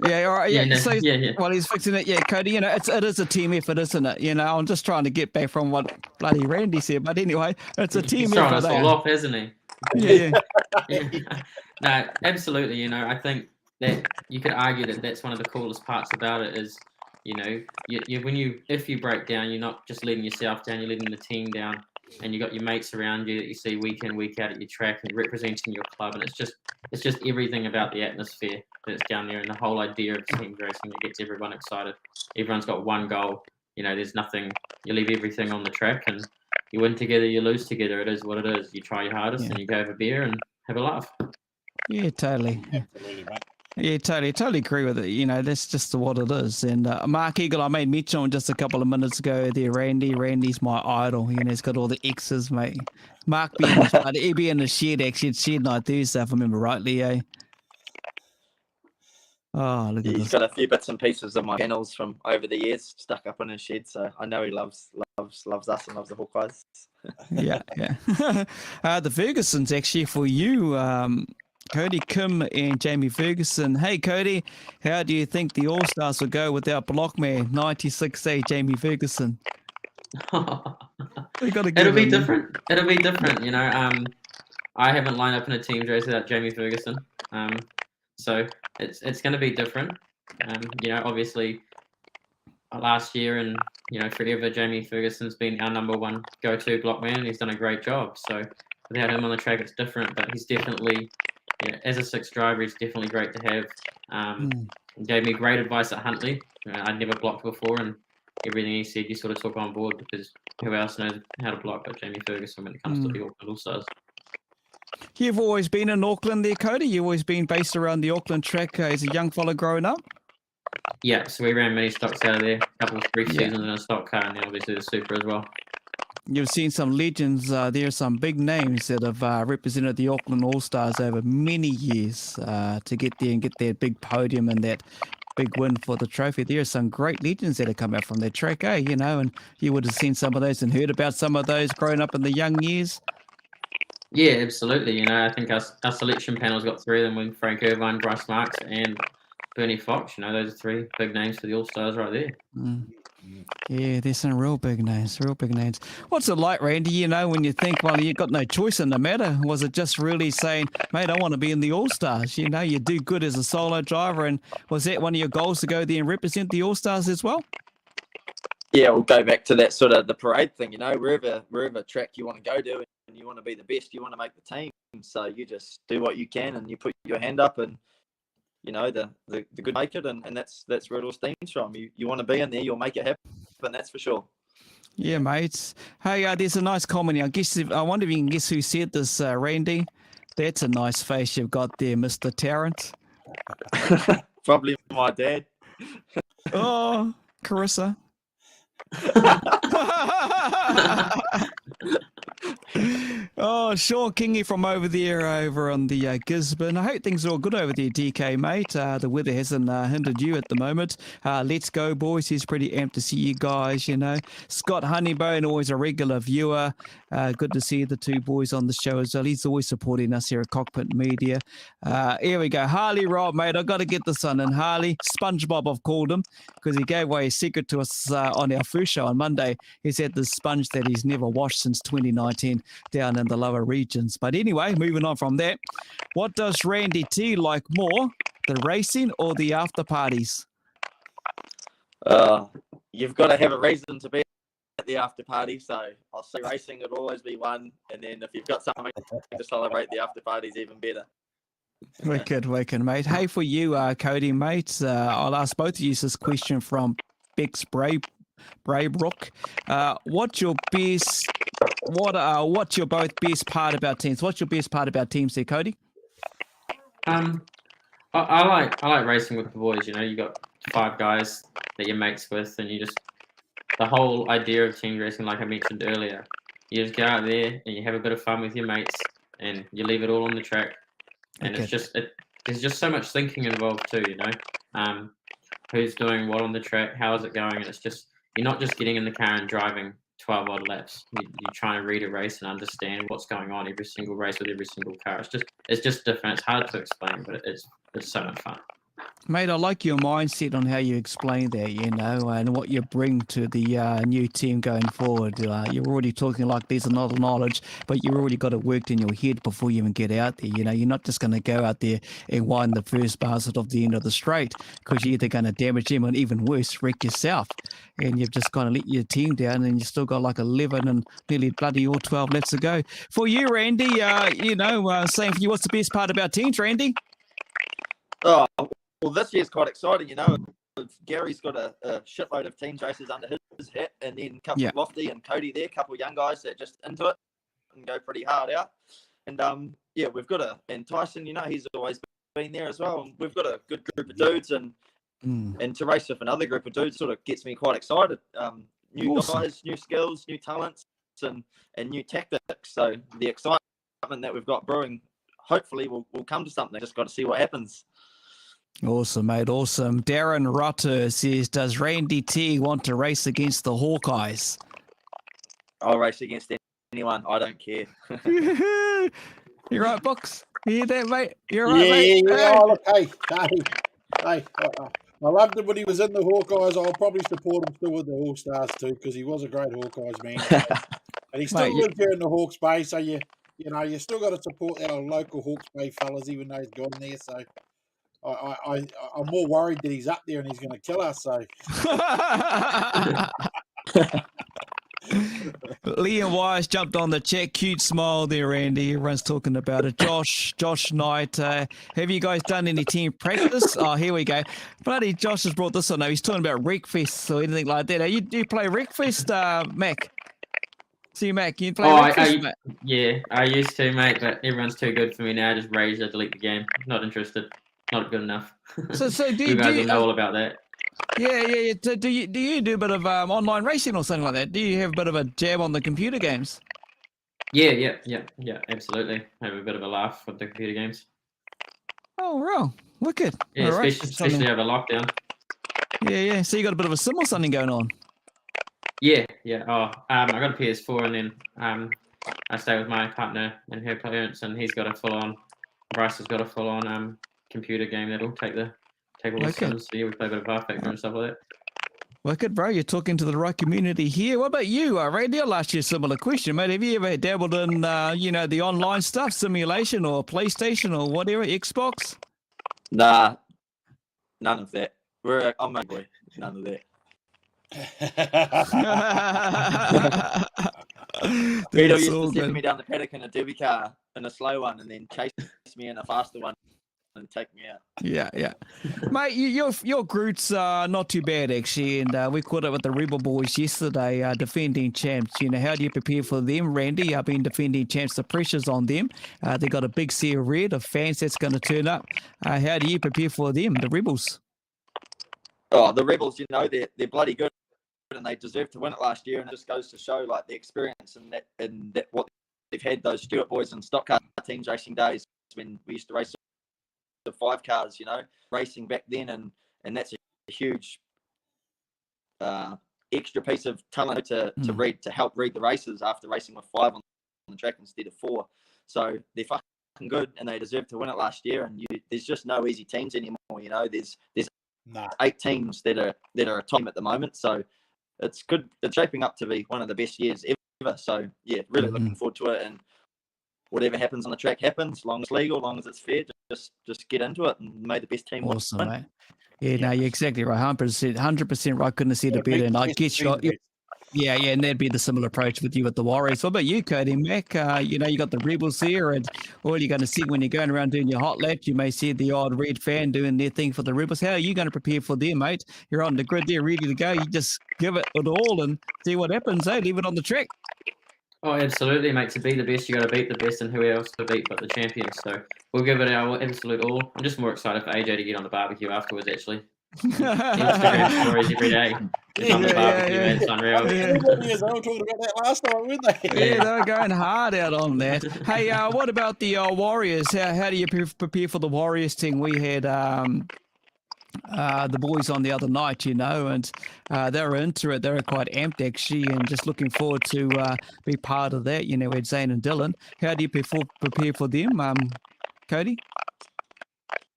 B: Yeah, all right. Yeah,
G: Yeah, no,
B: so
G: yeah.
B: while he's fixing it, yeah, Cody, you know, it is a team effort, isn't it? You know, I'm just trying to get back from what bloody Randy said, but anyway, it's a team
G: He's throwing
B: effort.
G: us all off, hasn't he?
B: Yeah.
G: Yeah. No, absolutely. You know, I think that you could argue that that's one of the coolest parts about it is, you know, if you break down, you're not just letting yourself down, you're letting the team down, and you got your mates around you that you see week in, week out at your track, and you're representing your club, and it's just everything about the atmosphere that's down there, and the whole idea of team racing that gets everyone excited. Everyone's got one goal. You know, there's nothing. You leave everything on the track, and you win together, you lose together. It is what it is. You try your hardest, and you go have a beer and have a laugh.
B: Yeah, totally.
C: Absolutely, mate.
B: Yeah, totally agree with it. You know, that's just what it is. And Mark Eagle, I made mention on just a couple of minutes ago there, Randy. Randy's my idol. You know, he's got all the X's, mate. Mark he'd be in the shed, actually. It's shed night Thursday, if I remember rightly, eh? Oh, look at
F: he's
B: this.
F: got a few bits and pieces of my panels from over the years stuck up in his shed, so I know he loves us and loves the Hawkeyes.
B: Yeah. The Fergusons, actually, for you, Cody, Kim, and Jamie Ferguson. Hey, Cody, how do you think the All-Stars will go without Blockman, 96A Jamie Ferguson?
G: It'll be different. It'll be different. You know, I haven't lined up in a team race without Jamie Ferguson. So it's going to be different. You know, obviously, last year and, you know, forever, Jamie Ferguson's been our number one go-to blockman, and he's done a great job. So without him on the track, it's different. But he's definitely, you know, as a sixth driver, he's definitely great to have. He gave me great advice at Huntley. I'd never blocked before, and everything he said, you sort of took on board, because who else knows how to block but Jamie Ferguson when it comes to the Auckland All-Stars.
B: You've always been in Auckland there, Cody? You've always been based around the Auckland track as a young fella growing up?
G: Yeah, so we ran mini stocks out of there, a couple of 3 seasons in a stock car, and then obviously the Super as well.
B: You've seen some legends. There are some big names that have represented the Auckland All-Stars over many years to get there and get that big podium and that big win for the trophy. There are some great legends that have come out from that track, eh? You know, and you would have seen some of those and heard about some of those growing up in the young years.
G: Yeah, absolutely. You know, I think our selection panel's got 3 of them with Frank Irvine, Bryce Marks, and Bernie Fox. You know, those are 3 big names for the All-Stars right there.
B: Yeah, there's some real big names, What's it like, Randy, you know, when you think, well, you got no choice in the matter? Was it just really saying, mate, I want to be in the All-Stars? You know, you do good as a solo driver, and was that one of your goals to go there and represent the All-Stars as well?
F: Yeah, we'll go back to that sort of the parade thing, you know, wherever track you want to go to and you want to be the best, you want to make the team. So you just do what you can and you put your hand up, and, you know, the good make it, and that's where it all steams from. You want to be in there, you'll make it happen, that's for sure.
B: Yeah, mates. Hey, there's a nice comment. I wonder if you can guess who said this, Randy. That's a nice face you've got there, Mr. Tarrant.
F: Probably my dad.
B: Oh, Carissa. Oh, Sean Kingy from over on the Gisborne. I hope things are all good over there, DK, mate. The weather hasn't hindered you at the moment. Let's go, boys. He's pretty amped to see you guys, you know. Scott Honeybone, always a regular viewer. Good to see the 2 boys on the show as well. He's always supporting us here at Cockpit Media. Here we go. Harley Rob, mate. I've got to get this one in. Harley, SpongeBob, I've called him, because he gave away a secret to us on our first show on Monday. He said the sponge that he's never washed since 2019 down in the lower regions. But anyway, moving on from that, what does Randy T like more, the racing or the after parties?
F: You've got to have a reason to be at the after party, so I'll say racing would always be one, and then if you've got something to celebrate the after parties, even better.
B: Wicked, mate. Hey, for you, Cody, mate, I'll ask both of you this question from Bex Braybrook. What's your both best part about teams? What's your best part about teams there, Cody?
G: I like racing with the boys. You know, you got 5 guys that you're mates with, and the whole idea of team racing, like I mentioned earlier, you just go out there and you have a bit of fun with your mates, and you leave it all on the track, and
B: Okay.
G: there's just so much thinking involved too, who's doing what on the track, how is it going, and it's just, you're not just getting in the car and driving 12 odd laps. You're trying to read a race and understand what's going on every single race with every single car. It's just different. It's hard to explain, but it's so much fun.
B: Mate, I like your mindset on how you explain that, and what you bring to the new team going forward. You're already talking like there's another knowledge, but you've already got it worked in your head before you even get out there. You're not just going to go out there and wind the first bars off the end of the straight, because you're either going to damage them or even worse, wreck yourself. And you've just kind of let your team down, and you still got like 11 and nearly bloody all 12 laps to go. For you, Randy, same for you, what's the best part about teams, Randy?
F: Oh, well, this year's quite exciting, Gary's got a shitload of team races under his hat, and then a couple of Lofty and Cody there, a couple of young guys that just into it and go pretty hard out. And we've got and Tyson, he's always been there as well. And we've got a good group of dudes, and to race with another group of dudes sort of gets me quite excited. New
B: Awesome.
F: guys, new skills, new talents, and new tactics. So the excitement that we've got brewing, hopefully will come to something. Just got to see what happens.
B: Awesome, mate. Awesome. Darren Rutter says, does Randy T want to race against the Hawkeyes?
F: I'll race against anyone. I don't care.
B: You right, Box? You hear that, mate? You're right, mate?
C: Yeah. Oh, look, hey. I loved him when he was in the Hawkeyes. I'll probably support him still with the Allstars too, because he was a great Hawkeyes man. And he still lives here in the Hawke's Bay, so you still got to support our local Hawke's Bay fellas, even though he's gone there. So I'm more worried that he's up there and he's going to kill us. So
B: Liam Wise jumped on the chat. Cute smile there, Randy. Everyone's talking about it. Josh Knight, have you guys done any team practice? Oh, here we go. Bloody Josh has brought this on now. He's talking about Wreckfest or anything like that. Do you play Wreckfest, Mac? See, Mac, you play Wreckfest?
G: Yeah, I used to, mate, but everyone's too good for me now. Just rage, I delete the game. Not interested. Not good enough.
B: So do
G: you guys will know all about that.
B: Yeah. So do you do a bit of online racing or something like that? Do you have a bit of a jab on the computer games?
G: Yeah, absolutely. Have a bit of a laugh with the computer games.
B: Oh, real. Wicked.
G: Yeah,
B: all right.
G: especially over lockdown.
B: Yeah. So you got a bit of a sim or something going on?
G: Yeah. Oh, I got a PS4, and then I stay with my partner and her parents, and he's got a full-on. Bryce has got a full-on computer game that'll take all the sims. So yeah, we play a bit of Bar Factor and stuff like that.
B: Wicked, bro. You're talking to the right community here. What about you, Randy? I'll ask you a similar question, mate. Have you ever dabbled in, the online stuff, simulation or PlayStation or whatever, Xbox?
F: Nah, none of that. I'm a boy. None of that. Randal used to send me down the paddock in a derby car in a slow one, and then chase me in a faster one and take me out.
B: Yeah. Mate, your Groot's not too bad, actually, and we caught up with the Rebel Boys yesterday, defending champs. How do you prepare for them, Randy? I've been defending champs. The pressure's on them. They got a big sea of red of fans that's going to turn up. How do you prepare for them, the Rebels?
F: Oh, the Rebels, they're bloody good, and they deserve to win it last year, and it just goes to show like the experience and that what they've had, those Stewart boys and stock car teams racing days when we used to race the 5 cars, racing back then, and that's a huge extra piece of talent to help read the races after racing with 5 on the track instead of 4. So they're fucking good, and they deserve to win it last year. And there's just no easy teams anymore. There's 8 teams that are a team at the moment. So it's good. It's shaping up to be one of the best years ever. So yeah, really looking forward to it. And whatever happens on the track happens, as long as it's legal, as long as it's fair. Just get into it and make the best team win.
B: Awesome, mate. Yeah, no, you're exactly right. 100% right. Couldn't have said it better. And I get you. Yeah, and that'd be the similar approach with you with the Warriors. What about you, Cody and Mac? You got the Rebels here, and all you're going to see when you're going around doing your hot laps, you may see the odd red fan doing their thing for the Rebels. How are you going to prepare for them, mate? You're on the grid there, ready to go. You just give it all and see what happens, eh? Leave it on the track.
G: Oh, absolutely, mate. To be the best, you got to beat the best, and who else to beat but the champions? So we'll give it our absolute all. I'm just more excited for AJ to get on the barbecue afterwards, actually. Instagram stories every day. Just on the barbecue, man. It's unreal.
C: Everybody is. I was talking about that last time, weren't they?
B: Yeah, they're going hard out on that. Hey, what about the Warriors? How do you prepare for the Warriors thing? We had the boys on the other night, you know, and they were into it. They were quite amped, actually, and just looking forward to be part of that. You know, we had Zane and Dylan. How do you prepare for them, Cody?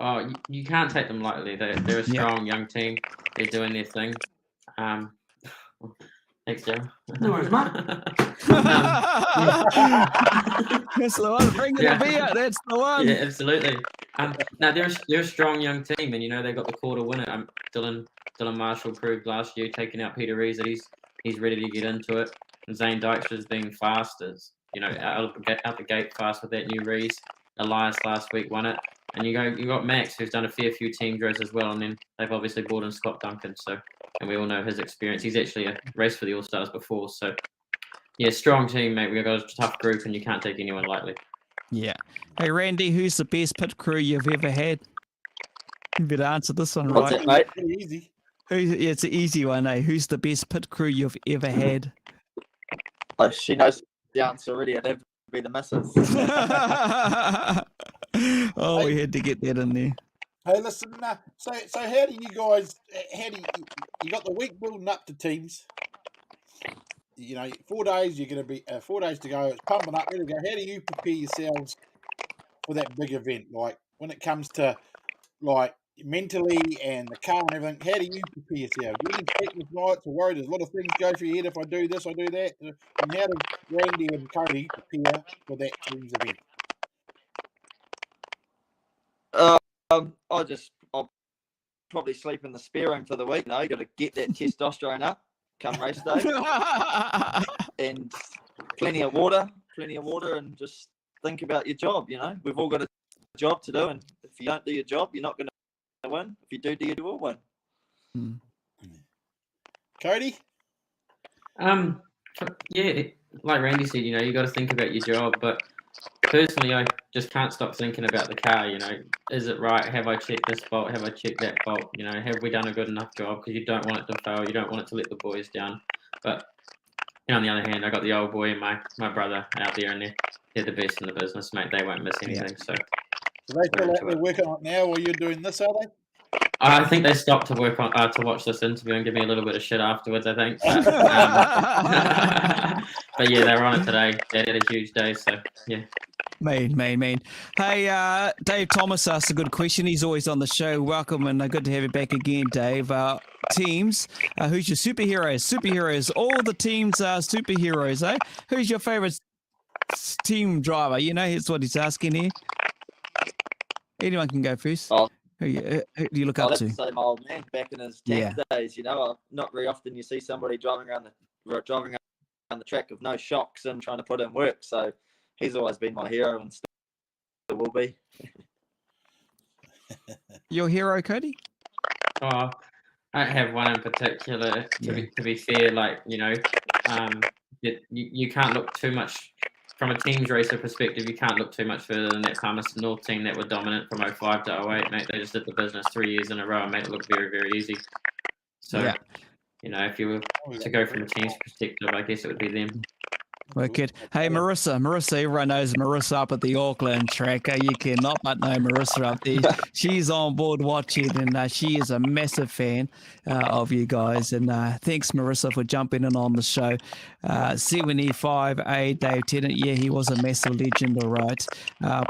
G: Oh, you can't take them lightly. They're a strong young team. They're doing their thing. Thanks, Joe.
H: No worries, mate.
B: That's the one. Bring the beer. That's the one.
G: Yeah, absolutely. Now they're a strong young team, and you know they got the quarter winner. Dylan Marshall proved last year, taking out Peter Rees, that he's ready to get into it. And Zane Dykstra's being fast, as you know, out the gate fast with that new Rees. Elias last week won it, and you got Max, who's done a fair few team draws as well, and then they've obviously brought in Scott Duncan. So, and we all know his experience. He's actually raced for the Allstars before. So, yeah, strong team, mate. We've got a tough group, and you can't take anyone lightly.
B: Yeah. Hey, Randy, who's the best pit crew you've ever had? You better answer this one,
F: What's
B: right?
F: it, mate?
C: Pretty easy.
B: It's an easy one, eh? Who's the best pit crew you've ever had?
F: Oh, she knows the answer already. It'd have to be the missus.
B: Oh, we had to get that in there.
C: Hey, listen. So how do you guys? You got the week building up to teams? You know, 4 days. You're going to be 4 days to go. It's pumping up, ready to go. How do you prepare yourselves for that big event? Like when it comes to like mentally and the car and everything. How do you prepare yourself? Do you any sleepless nights or worry? There's a lot of things go through your head. If I do this, I do that. And how do Randy and Cody prepare for that team's event?
F: I'll probably sleep in the spare room for the week. No, you got to get that testosterone up come race day, and plenty of water, and just think about your job. You know, we've all got a job to do, and if you don't do your job, you're not going to win. If you do, you will win.
C: Cody?
G: Yeah, like Randy said, you know, you got to think about your job, but personally, I just can't stop thinking about the car. You know, is it right? Have I checked this bolt? Have I checked that bolt? You know, have we done a good enough job? Because you don't want it to fail. You don't want it to let the boys down. But you know, on the other hand, I got the old boy and my brother out there, and they're the best in the business, mate. They won't miss anything. So
C: they feel like they're working on it now while you're doing this, are they?
G: I think they stopped to work on to watch this interview and give me a little bit of shit afterwards, I think. But yeah, they were on it today. They had a huge day, so yeah.
B: Mean. Hey, Dave Thomas asked a good question. He's always on the show. Welcome, and good to have you back again, Dave. Teams, who's your superheroes? All the teams are superheroes, eh? Who's your favourite team driver? You know, here's what he's asking here. Anyone can go first. Who do you look up to?
F: I'd say my old man back in his tank days. You know, not very often you see somebody driving around the track with no shocks and trying to put in work. So he's always been my hero and still will be.
B: Your hero, Cody?
G: Oh, I don't have one in particular. To be fair, like, you know, you can't look too much. From a teams racer perspective, you can't look too much further than that Palmerston North team that were dominant from 05 to 08, mate. They just did the business 3 years in a row and made it look very, very easy. So, you know, if you were to go from a team's perspective, I guess it would be them.
B: Wicked. Hey, Marissa, everyone knows Marissa up at the Auckland track. You cannot but know Marissa up there. She's on board watching, and she is a massive fan of you guys. And thanks, Marissa, for jumping in on the show. 75A, Dave Tennant. Yeah, he was a massive legend, all right.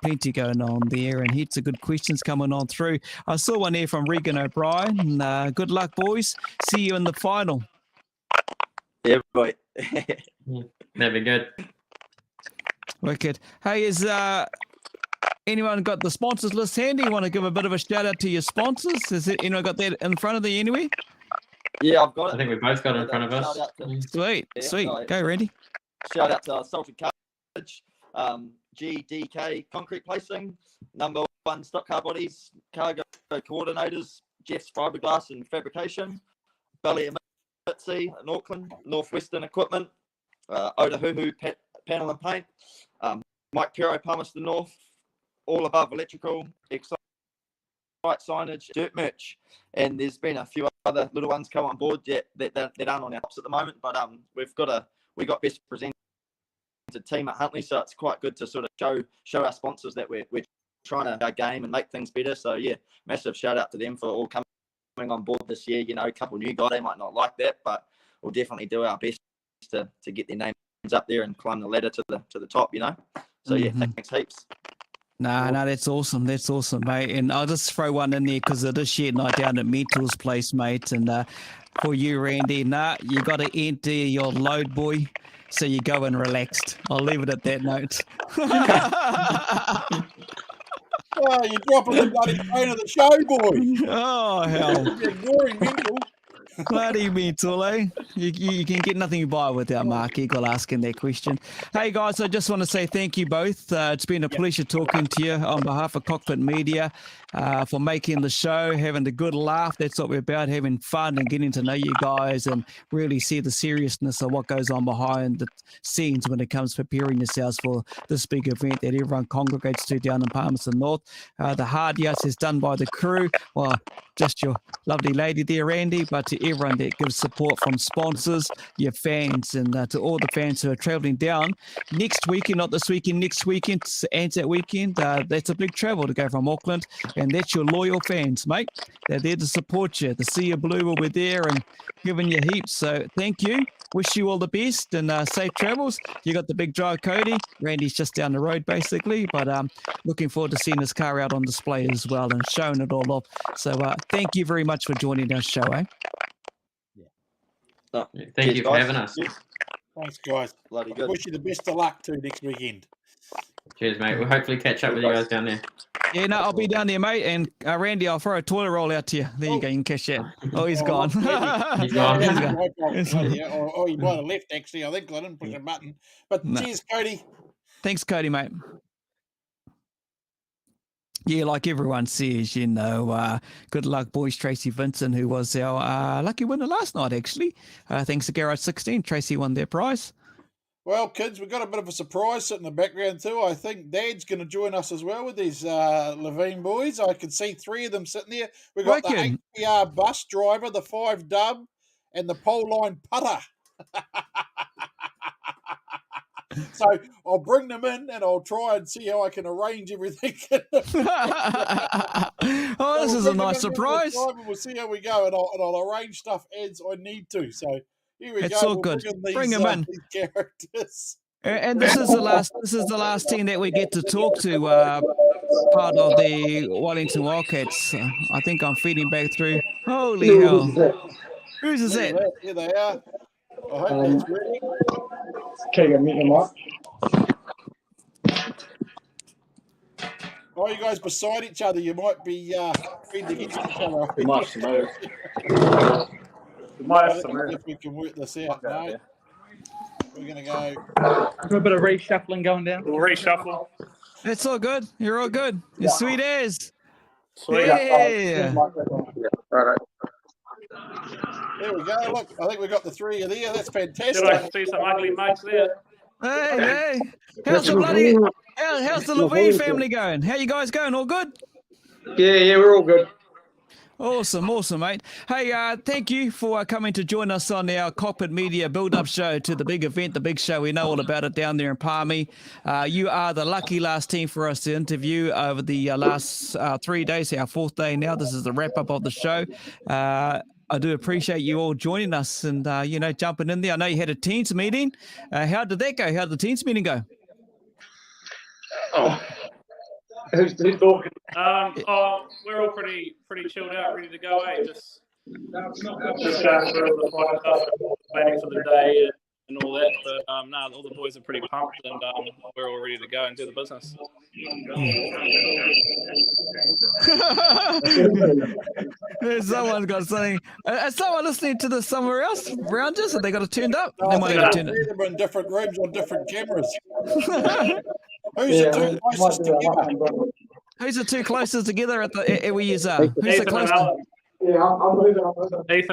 B: Plenty going on there, and heaps of good questions coming on through. I saw one here from Regan O'Brien. Good luck, boys. See you in the final.
F: Yeah, boy.
G: That'd be good.
B: Wicked. Hey, is anyone got the sponsors list handy? You want to give a bit of a shout out to your sponsors? Has anyone got that in front of you anyway?
F: Yeah, I've got it.
G: I think we both got it in front of us.
B: Sweet. Go, Randy.
F: Shout out to Salted Carriage, GDK Concrete Placing, number 1 Stock Car Bodies, Cargo Coordinators, Jeff's Fiberglass and Fabrication, Belly and Mitzi in Auckland, Northwestern Equipment, Otahuhu Panel and Paint, Mike Pero Palmerston North, All Above Electrical, signage, dirt merch, and there's been a few other little ones come on board that aren't on our tops at the moment. But we got best presented team at Huntly, so it's quite good to sort of show our sponsors that we're trying to our game and make things better. So yeah, massive shout out to them for all coming on board this year. You know, a couple new guys, they might not like that, but we'll definitely do our best to get their names up there and climb the ladder to the top. You know, so yeah, thanks heaps.
B: No, that's awesome. That's awesome, mate. And I'll just throw one in there because it is shared night down at Mental's place, mate. And for you, Randy, you got to enter your load, boy. So you go in relaxed. I'll leave it at that note.
C: Oh, you're dropping the bloody phone of the show, boy.
B: Oh, hell.
C: You're ignoring Mental.
B: Bloody Mental, eh? You can get nothing by without Mark Eagle asking that question. Hey, guys, I just want to say thank you both. It's been a pleasure talking to you on behalf of Cockpit Media for making the show, having a good laugh. That's what we're about, having fun and getting to know you guys and really see the seriousness of what goes on behind the scenes when it comes to preparing yourselves for this big event that everyone congregates to down in Palmerston North. The hard yards is done by the crew. Well, just your lovely lady there, Randy, but to everyone that gives support from sponsors, your fans, and to all the fans who are travelling down next weekend, not this weekend, next weekend, Anzac weekend. That's a big travel to go from Auckland, and that's your loyal fans, mate. They're there to support you. The Sea of Blue will be there and giving you heaps. So thank you. Wish you all the best and safe travels. You got the big drive, Cody. Randy's just down the road, basically, but looking forward to seeing his car out on display as well and showing it all off. So thank you very much for joining our show, eh?
F: No,
G: Thank you for having us.
C: Thanks, guys.
F: Bloody good.
C: Wish you the best of luck too next weekend.
G: Cheers, mate. We'll hopefully catch up with you guys down there.
B: Yeah, no, I'll be down there, mate. And Randy, I'll throw a toilet roll out to you. There you go. You can cash that. Oh, he's gone.
G: He's gone.
C: He might have left, actually. I think I didn't push a button. But cheers, Cody.
B: Thanks, Cody, mate. Yeah, like everyone says, you know, good luck, boys. Tracy Vincent, who was our lucky winner last night, actually. Thanks to Garage 16. Tracy won their prize.
C: Well, kids, we've got a bit of a surprise sitting in the background too. I think Dad's going to join us as well with these Levien boys. I can see three of them sitting there. We've got the HPR bus driver, the 5 dub, and the pole line putter. So I'll bring them in and I'll try and see how I can arrange everything.
B: Oh, this is a nice surprise.
C: We'll see how we go, and I'll arrange stuff as I need to. So here we go.
B: It's all good. Bring them in.
C: These characters.
B: And this is the last. This is the last team that we get to talk to. Part of the Wellington Wildcats. I think I'm feeding back through. Holy hell! Who's is that?
C: Here they are. I hope that's ready.
H: Keegan, meet them up.
C: Are you guys beside each other? You might be feeding against each other.
H: We might have to move. We might have to move.
C: If we can work this out, no. We're going to go.
H: A bit of reshuffling going down. We'll reshuffle.
B: It's all good. You're all good. You're sweet as.
H: Sweet.
B: Yeah.
H: Right.
C: There we go. Look, I think we've got the three of there. That's fantastic.
H: Did I see some ugly mates there?
B: Hey. How's the Levien family going? How you guys going? All good?
H: Yeah, we're all good.
B: Awesome, mate. Hey, thank you for coming to join us on our Cockpit Media build-up show to the big event, the big show. We know all about it down there in Palmy. You are the lucky last team for us to interview over the last 3 days, our 4th day now. This is the wrap-up of the show. I do appreciate you all joining us and, jumping in there. I know you had a teams meeting. How did that go? How did the teams meeting go?
H: Oh. Who's talking?
I: We're all pretty chilled out, ready to go. Just going through all the final stuff, planning for the day and all that. But all the boys are pretty pumped, and we're all ready to go and do the business.
B: Someone's got something. Is someone listening to this somewhere else around us? Have they got it turned up? They might have turned it.
C: They're in different rooms on different cameras. Who's the two closest together?
B: Who's the two closest together at where you are? Who's the closest?
H: Yeah, I'm moving.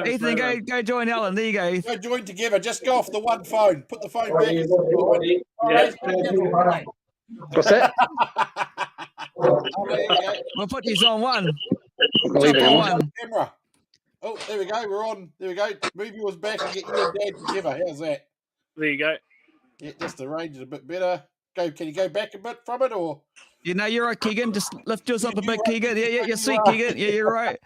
B: Ethan, go join Alan. There you go, Ethan.
C: Go join together. Just go off the one phone. Put the phone back.
H: What's that?
B: We'll put these on one. Jump on one.
C: Camera. Oh, there we go. We're on. There we go. Move yours back and get you and Dad together. How's that?
I: There you go.
C: Yeah, just the range is a bit better. Go. Can you go back a bit from it, or?
B: You know, you're right, Keegan. Just lift yours up a
C: You're
B: bit,
C: right,
B: Keegan. Yeah, you're sweet, Keegan. Yeah, you're right.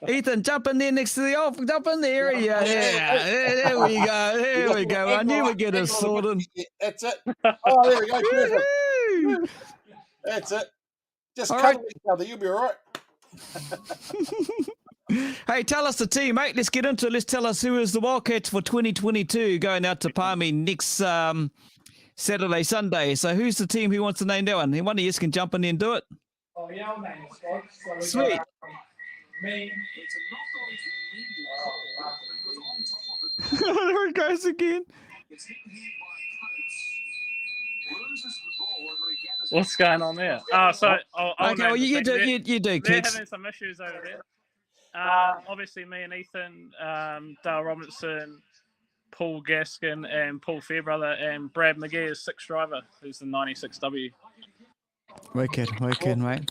B: Ethan, jump in there next to the off. Jump in there. Yeah, there we go. There we go. I knew we'd get it sorted.
C: That's it. Oh, there we go. Perfect.
B: Woo-hoo.
C: That's it. Just
B: All
C: cover
B: right.
C: each other. You'll be all right.
B: Hey, tell us the team, mate. Let's get into it. Let's tell us who is the Wildcats for 2022 going out to Palmy next Saturday, Sunday. So who's the team? Who wants to name that one? One of you can jump in there and do it.
H: Oh, yeah, I'll name it, Scott. So
B: Sweet.
H: Me.
B: There it goes again.
I: What's going on there? So I'll
B: Okay, well, you do,
I: They're
B: Kicks.
I: having some issues over there. Obviously, me and Ethan, Dale Robinson, Paul Gaskin, and Paul Fairbrother, and Brad McGee is sixth driver, who's the 96W.
B: Wicked, mate.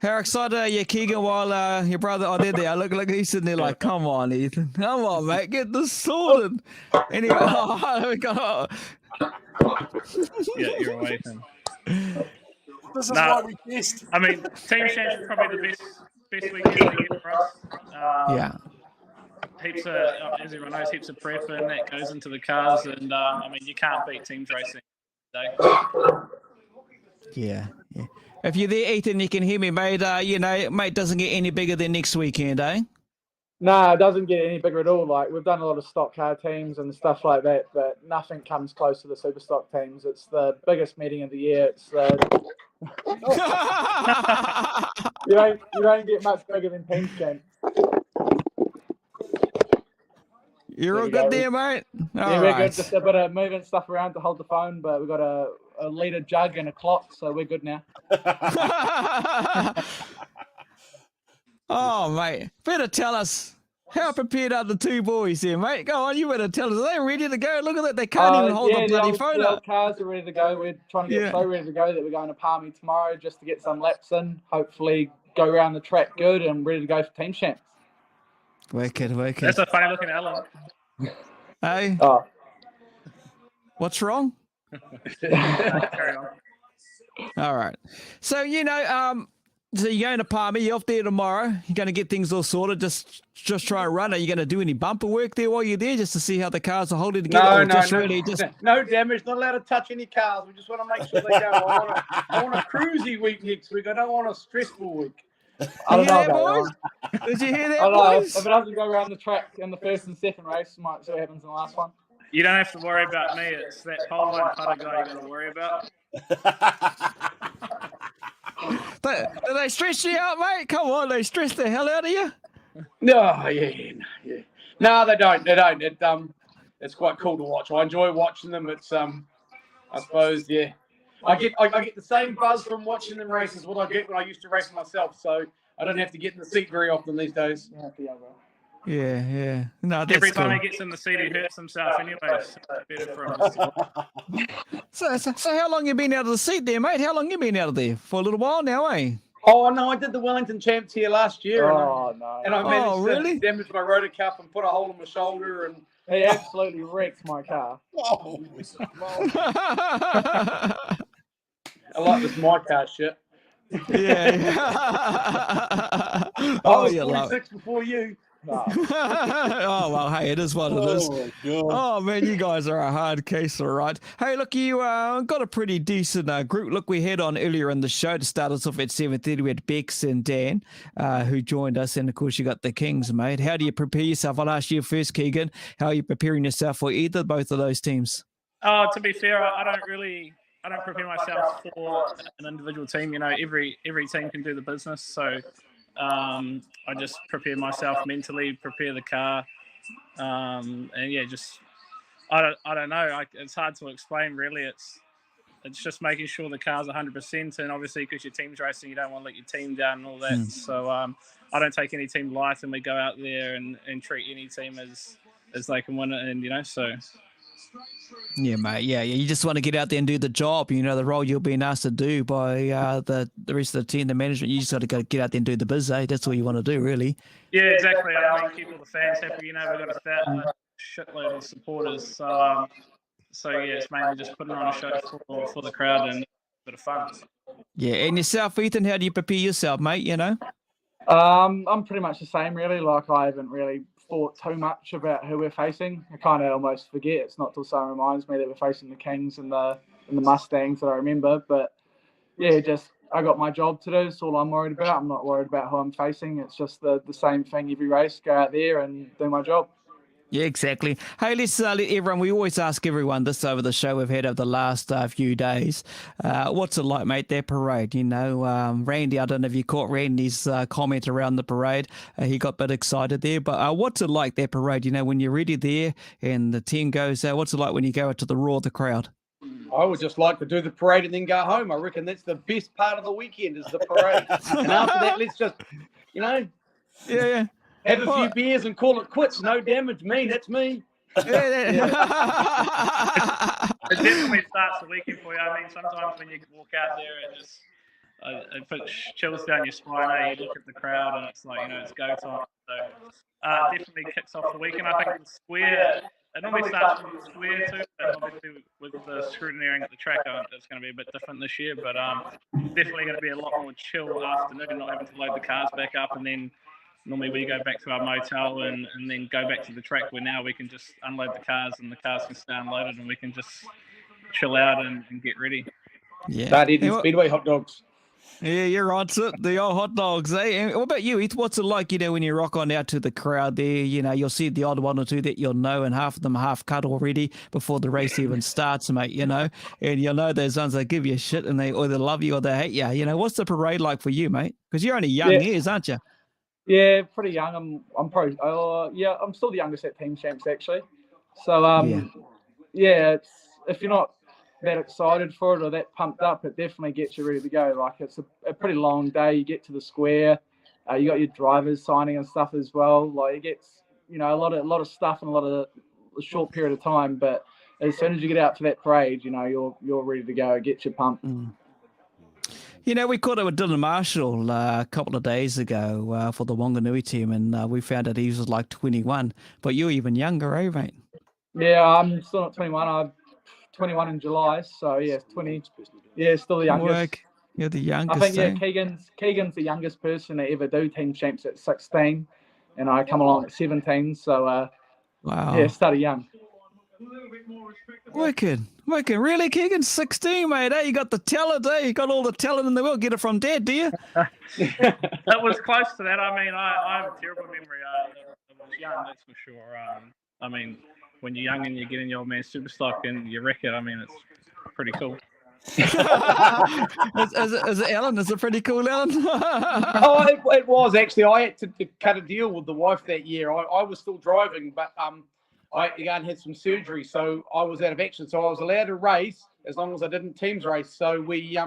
B: How excited are you, Keegan, while your brother... Oh, there they are. Look, he's sitting there like, come on, Ethan. Come on, mate. Get this sorted. Anyway, there we go.
I: Yeah, you're away, Ethan.
C: This is why we test.
I: I mean, Team Champs is probably the best weekend of the year for us.
B: Yeah.
I: Heaps of, as everyone knows, heaps of prep and that goes into the cars, and I mean, you can't beat teams racing today.
B: Yeah. If you're there, Ethan, you can hear me, mate. Mate doesn't get any bigger than next weekend, eh?
H: No, it doesn't get any bigger at all. Like, we've done a lot of stock car teams and stuff like that, but nothing comes close to the super stock teams. It's the biggest meeting of the year. It's you don't get much bigger than Team Champs.
B: You're all good there, mate?
H: Yeah, we're good. Just a bit of moving stuff around to hold the phone, but we've got a litre jug and a clock, so we're good now.
B: Oh, mate. Better tell us. How prepared are the two boys here, mate? Go on, you better tell us. Are they ready to go? Look at that. They can't even hold the bloody phone
H: the
B: up.
H: old cars are ready to go. We're trying to get so ready to go that we're going to Palmy tomorrow just to get some laps in. Hopefully go around the track good and ready to go for Team Champs.
B: Wicked.
I: That's a funny looking Alan.
B: Hey?
H: Oh.
B: What's wrong?
I: Carry on.
B: All right. So, so you're going to Palmy, you're off there tomorrow. You're going to get things all sorted, just try and run. Are you going to do any bumper work there while you're there just to see how the cars are holding together?
H: No damage. Not allowed to touch any cars. We just want to make sure they go. I want a cruisy week next week. I don't want a stressful week. I don't know about that.
B: Did you hear that,
H: I don't know.
B: boys?
H: If it doesn't go around the track in the first and second race, might see what happens in the last one.
I: You don't have to worry about me. It's that pole line putter guy you're going to worry about.
B: Do they stress you out, mate? Come on, they stress the hell out of you?
H: No, yeah. No, they don't. They don't. It's quite cool to watch. I enjoy watching them. It's I suppose, yeah. I get the same buzz from watching them race as what I get when I used to race myself. So I don't have to get in the seat very often these days.
B: Yeah. No, that's
I: Every time
B: cool.
I: he gets in the seat, he hurts himself anyway. So it's better for him.
B: So how long you been out of the seat there, mate? How long you been out of there? For a little while now, eh?
H: Oh, no, I did the Wellington Champs here last year.
B: No.
H: And I managed
B: really?
H: to damage my rotor cuff and put a hole in my shoulder. And he absolutely wrecked my car.
C: Oh,
H: I like this my car shit.
B: Yeah.
H: I was 46 before you. No.
B: Oh, well, hey, it is what it is. Oh, man, you guys are a hard case, all right. Hey, look, you got a pretty decent group. Look, we had on earlier in the show to start us off at 7:30. We had Bex and Dan who joined us. And, of course, you got the Kings, mate. How do you prepare yourself? I'll ask you first, Keegan. How are you preparing yourself for both of those teams?
I: To be fair, I don't prepare myself for an individual team. Every team can do the business. So I just prepare myself mentally, prepare the car, and yeah, just I don't know. It's hard to explain, really. It's just making sure the car's 100%, and obviously because your team's racing, you don't want to let your team down and all that. So I don't take any team light, and we go out there and treat any team as they can win it, and so.
B: Yeah, mate. Yeah. You just want to get out there and do the job. You know, the role you're being asked to do by the rest of the team, the management. You just got to go get out there and do the biz. That's all you want to do, really.
I: Yeah, exactly. I mean, keep all the fans happy. You know, we've got a shitload of supporters. So yeah, it's mainly just putting on a show for the crowd and a bit of fun.
B: Yeah. And yourself, Ethan, how do you prepare yourself, mate? You know?
J: I'm pretty much the same, really. Like, I haven't really thought too much about who we're facing. I kind of almost forget. It's not till someone reminds me that we're facing the Kings and the Mustangs that I remember. But yeah, just I got my job to do. That's all I'm worried about. I'm not worried about who I'm facing. It's just the same thing every race. Go out there and do my job.
B: Yeah, exactly. Hey, let's let everyone, we always ask everyone this over the show we've had over the last few days. What's it like, mate, that parade? You know, Randy, I don't know if you caught Randy's comment around the parade. He got a bit excited there. But what's it like, that parade? You know, when you're ready there and the team goes out, what's it like when you go out to the roar of the crowd?
H: I would just like to do the parade and then go home. I reckon that's the best part of the weekend is the parade. And after that, let's just, you know.
B: Yeah.
H: Have a few beers and call it quits. No damage. That's me.
I: It definitely starts the weekend for you. I mean, sometimes when you walk out there, it puts chills down your spine. You look at the crowd and it's like, you know, it's go time. So definitely kicks off the weekend. I think the square, it normally starts from the square too, but obviously with the scrutineering at the track, it's going to be a bit different this year. But definitely going to be a lot more chill afternoon, not having to load the cars back up, and then normally we go back to our motel and then go back to the track, where now we can just unload the cars and the cars can stay unloaded and we can just chill out and get ready.
B: Yeah.
H: Start eating Speedway hot dogs.
B: Yeah, you're on it. The old hot dogs, eh? And what about you, Heath? What's it like, you know, when you rock on out to the crowd there? You know, you'll see the odd one or two that you'll know, and half of them half cut already before the race even starts, mate, you know? And you'll know those ones that give you shit and they either love you or they hate you. You know, what's the parade like for you, mate? Because you're only young years, aren't you?
J: Yeah, pretty young. I'm probably I'm still the youngest at Team Champs, actually. So it's, if you're not that excited for it or that pumped up, it definitely gets you ready to go. Like, it's a pretty long day. You get to the square, you got your drivers signing and stuff as well. Like, it gets, you know, a lot of stuff in a short period of time. But as soon as you get out to that parade, you know, you're ready to go. It gets you pumped.
B: You know, we caught up with Dylan Marshall a couple of days ago for the Wanganui team, and we found out he was like 21. But you're even younger, eh, mate?
J: Yeah, I'm still not 21. I'm 21 in July, so yeah, 20. Yeah, still the youngest.
B: You're the youngest.
J: I think Keegan's the youngest person to ever do Team Champs at 16, and I come along at 17. So
B: wow,
J: yeah, started young.
B: Wicked. Really, Keegan? 16, mate, eh? You got the talent, eh? You got all the talent in the world. Get it from Dad, do you?
I: That was close to that. I mean, I have a terrible memory. I was young, that's for sure. I mean, when you're young and you're getting your old man Superstock and your record, I mean, it's pretty cool.
B: Is it Alan? Is it pretty cool, Alan?
H: It was actually. I had to cut a deal with the wife that year. I was still driving, but I again had some surgery, so I was out of action. So I was allowed to race as long as I didn't teams race. So we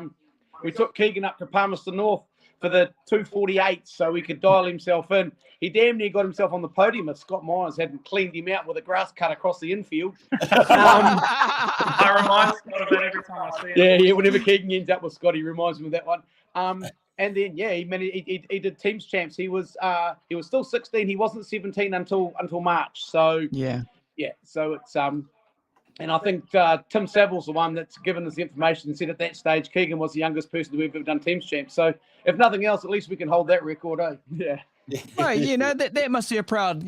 H: took Keegan up to Palmerston North for the 248 so he could dial himself in. He damn near got himself on the podium if Scott Myers hadn't cleaned him out with a grass cut across the infield.
I: I remind Scott of that every time I see him.
H: Yeah, whenever Keegan ends up with Scott, he reminds me of that one. And then he did Teams Champs. He was still 16. He wasn't 17 until March. So yeah. So it's and I think Tim Saville's the one that's given us the information and said at that stage Keegan was the youngest person to ever done Teams Champs. So if nothing else, at least we can hold that record, eh? Yeah.
B: Well, you know, that must be a proud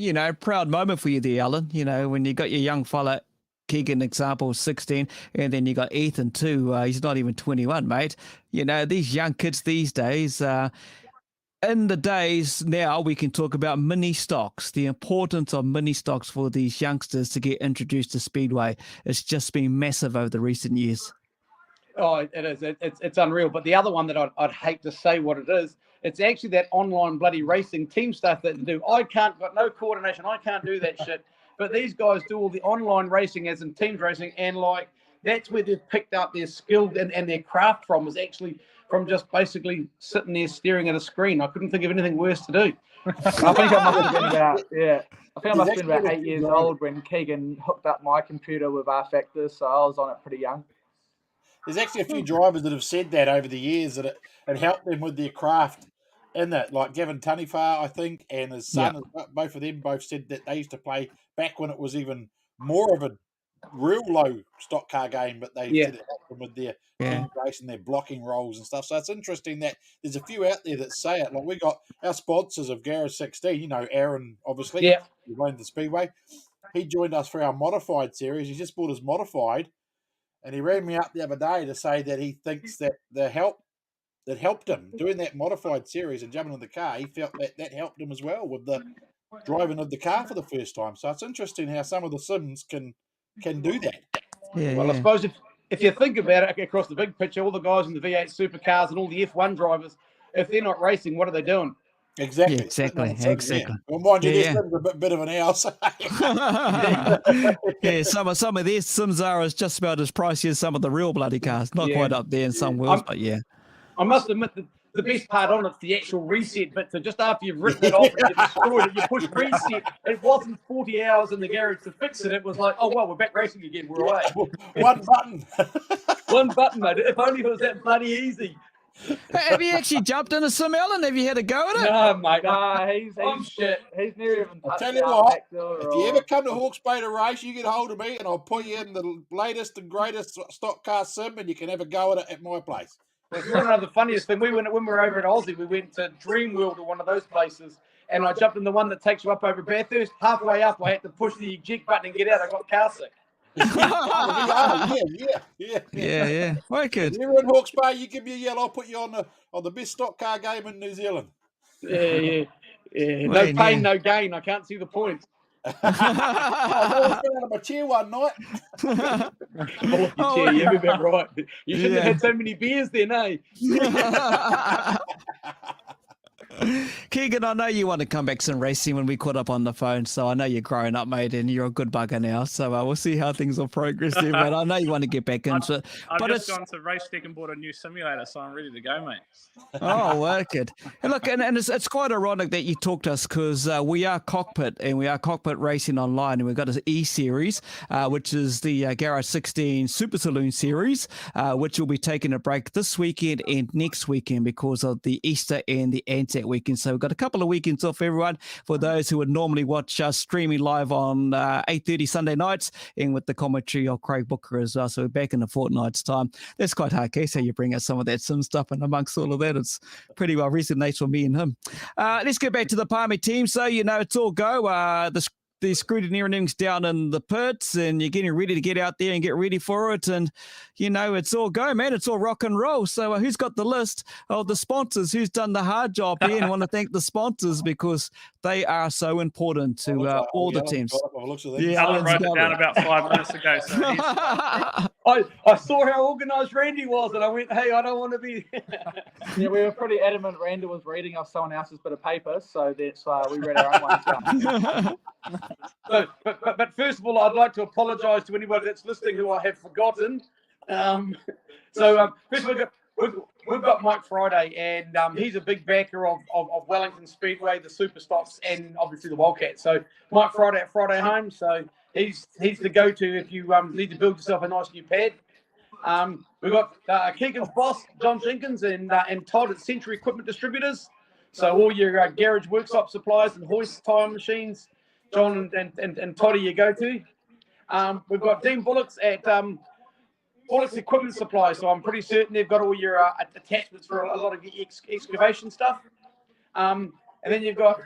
B: moment for you there, Alan. You know, when you got your young fella, Keegan, example, 16, and then you got Ethan too. He's not even 21, mate. You know, these young kids these days, in the days now, we can talk about mini stocks, the importance of mini stocks for these youngsters to get introduced to Speedway. It's just been massive over the recent years.
H: Oh, it is. It's unreal. But the other one that I'd hate to say what it is, it's actually that online bloody racing team stuff that they do. Got no coordination. I can't do that shit. But these guys do all the online racing as in teams racing, and like that's where they've picked up their skill and their craft from, is actually from just basically sitting there staring at a screen. I couldn't think of anything worse to do.
J: I think I must have been about I must have been about
C: He's
J: 8 years
C: actually
J: old when Keegan hooked up my computer with R Factors, so I was on it pretty young.
C: There's actually a few drivers that have said that over the years that it helped them with their craft in that. Like Gavin Tunifar, I think, and his son, both of them both said that they used to play back when it was even more of a real low stock car game, but they said it helped them with their integration, their blocking roles and stuff. So it's interesting that there's a few out there that say it. Like we got our sponsors of Garage 16, you know, Aaron, obviously, who owned the Speedway. He joined us for our modified series. He just bought his modified, and he rang me up the other day to say that he thinks that the help that helped him doing that modified series and jumping in the car, he felt that helped him as well with the driving of the car for the first time. So it's interesting how some of the sims can do that.
H: I suppose if you think about it across the big picture, all the guys in the V8 supercars and all the F1 drivers, if they're not racing, what are they doing?
C: Exactly.
B: Yeah, exactly.
C: Well, mind you, this is a bit of an house.
B: Some of these sims are just about as pricey as some of the real bloody cars. Not quite up there in some worlds, but yeah.
H: I must admit that the best part on it's the actual reset bit. So just after you've written it off and you've destroyed it, you push reset. It wasn't 40 hours in the garage to fix it. It was like, oh, well, we're back racing again. We're away.
C: One button.
H: One button, mate. If only it was that bloody easy.
B: Have you actually jumped in a sim, Alan? Have you had a go at it?
H: No, mate.
J: He's shit. He's never even
C: I'll tell you what, if you ever come to Hawke's Bay to race, you get hold of me and I'll put you in the latest and greatest stock car sim and you can have a go at it at my place.
H: Well, you want to know the funniest thing? When we were over at Aussie, we went to Dream World or one of those places, and I jumped in the one that takes you up over Bathurst. Halfway up, I had to push the eject button and get out. I got car sick.
C: Yeah.
B: Wicked.
C: If you're in Hawke's Bay, you give me a yell. I'll put you on the best stock car game in New Zealand.
H: Yeah. No pain, no gain. I can't see the point.
C: I was out of my chair one night.
H: You're about right. You shouldn't have had so many beers then, eh?
B: Keegan, I know you want to come back some racing when we caught up on the phone, so I know you're growing up, mate, and you're a good bugger now, so we'll see how things will progress there, but I know you want to get back into it.
I: I've just gone to Race Deck and bought a new simulator, so I'm ready to go, mate.
B: Oh, wicked. And look, and it's quite ironic that you talked to us because we are Cockpit, and we are Cockpit Racing Online, and we've got an E-Series, which is the Garage 16 Super Saloon Series, which will be taking a break this weekend and next weekend because of the Easter and the Anzac weekend. So we've got a couple of weekends off, everyone, for those who would normally watch us streaming live on 8:30 Sunday nights and with the commentary of Craig Booker as well. So we're back in a fortnight's time. That's quite hard, Case, how you bring out some of that sim stuff, and amongst all of that, it's pretty well resonates for me and him. Let's get back to the Palmy team. So, it's all go. The scrutineering's down in the pits and you're getting ready to get out there and get ready for it. And, it's all go, man. It's all rock and roll. So who's got the list of the sponsors? Who's done the hard job here? And I want to thank the sponsors because they are so important to all the teams.
I: Alan wrote it down about 5 minutes ago. So
H: I saw how organised Randy was and I went, hey, I don't want to be...
J: Yeah, we were pretty adamant Randal was reading off someone else's bit of paper, so that's why we read our own one.
H: So, but first of all, I'd like to apologise to anybody that's listening who I have forgotten. First we've got Mike Friday, and he's a big backer of Wellington Speedway, the Super Stocks, and obviously the Wildcats. So Mike Friday at Friday Home, so he's the go-to if you need to build yourself a nice new pad. We've got Keegan's boss, John Jenkins, and Todd at Century Equipment Distributors. So all your garage workshop supplies and hoist time machines, John and Toddy you go to. We've got Dean Bullocks at Bullocks Equipment Supply. So I'm pretty certain they've got all your attachments for a lot of your excavation stuff. And then you've got,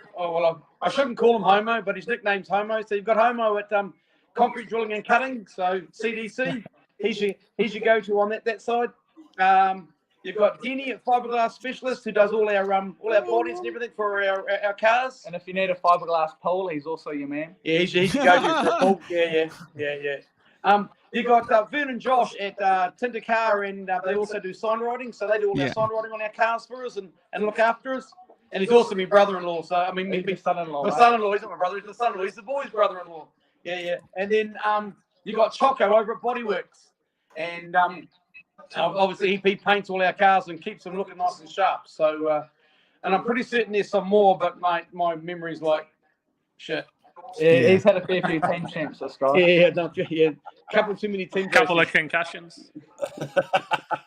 H: I shouldn't call him Homo, but his nickname's Homo. So you've got Homo at Concrete Drilling and Cutting, so CDC. He's your go-to on that side. You've got Denny at Fiberglass Specialist, who does all our bodies and everything for our cars.
J: And if you need a fiberglass pole, he's also your man.
H: Yeah, he's your go-to for a pole. Yeah. You've got Vern and Josh at Tinter Car, and they also do sign writing. So they do all our sign writing on our cars for us and look after us. And he's also my brother-in-law. So, I mean,
J: my son-in-law.
H: My son-in-law. He's not my brother. He's the son-in-law. He's the boy's brother-in-law. Yeah. And then you've got Choco over at Bodyworks. And Obviously, he paints all our cars and keeps them looking nice and sharp. So, and I'm pretty certain there's some more, but my memory's like shit.
J: Yeah, he's had a fair few team champs, this guy.
H: Yeah. Couple too many team.
I: Couple of concussions.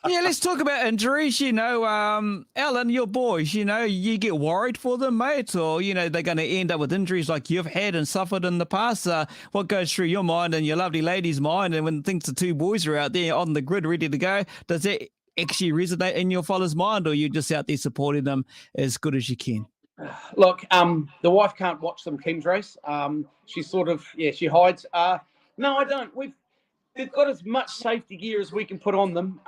B: Yeah, let's talk about injuries. Alan, your boys, you get worried for them, mate, or, they're going to end up with injuries like you've had and suffered in the past. What goes through your mind and your lovely lady's mind? And when the two boys are out there on the grid ready to go, does that actually resonate in your fella's mind, or you're just out there supporting them as good as you can?
H: Look, the wife can't watch them teams race. She she hides. No, I don't. They've got as much safety gear as we can put on them.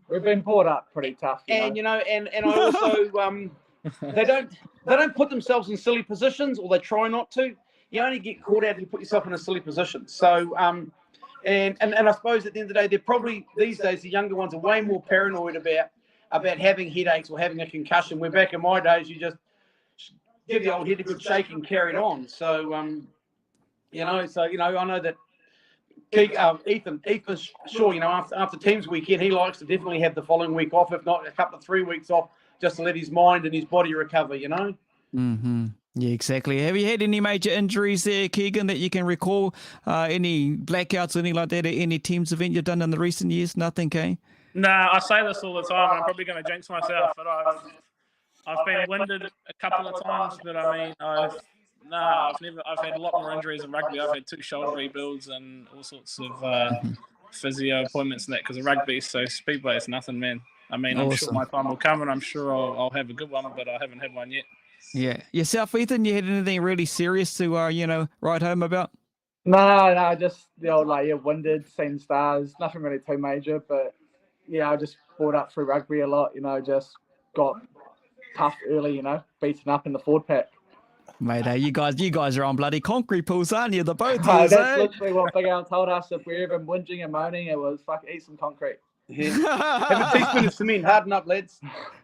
J: We've been brought up pretty tough,
H: and I also they don't put themselves in silly positions, or they try not to. You only get caught out if you put yourself in a silly position. So and I suppose at the end of the day, they're probably these days the younger ones are way more paranoid about having headaches or having a concussion. Where back in my days, you just give the old head a good shake and carry it on. So I know that. Ethan's sure, after teams weekend, he likes to definitely have the following week off, if not a couple of 3 weeks off, just to let his mind and his body recover,
B: Mm-hmm. Yeah, exactly. Have you had any major injuries there, Keegan, that you can recall? Any blackouts or anything like that at any teams event you've done in the recent years? Nothing, eh?
I: Nah, I say this all the time, and I'm probably going to jinx myself, but I've been winded a couple of times, but I've had a lot more injuries in rugby. I've had 2 shoulder rebuilds and all sorts of physio appointments and that, because of rugby. So speedway is nothing, man. I'm sure my time will come, and I'm sure I'll have a good one, but I haven't had one yet.
B: Yeah. Yourself, Ethan, you had anything really serious to write home about?
J: No, just the old winded, seen stars, nothing really too major, but I just brought up through rugby a lot, just got tough early, beaten up in the forward pack.
B: Mate, you guys are on bloody concrete pools, aren't you? The both of
J: us, that's literally what Big Al told us. If we're ever whinging and moaning, it was eat some concrete.
H: Yeah. Have a teaspoon of cement. Harden up, lads.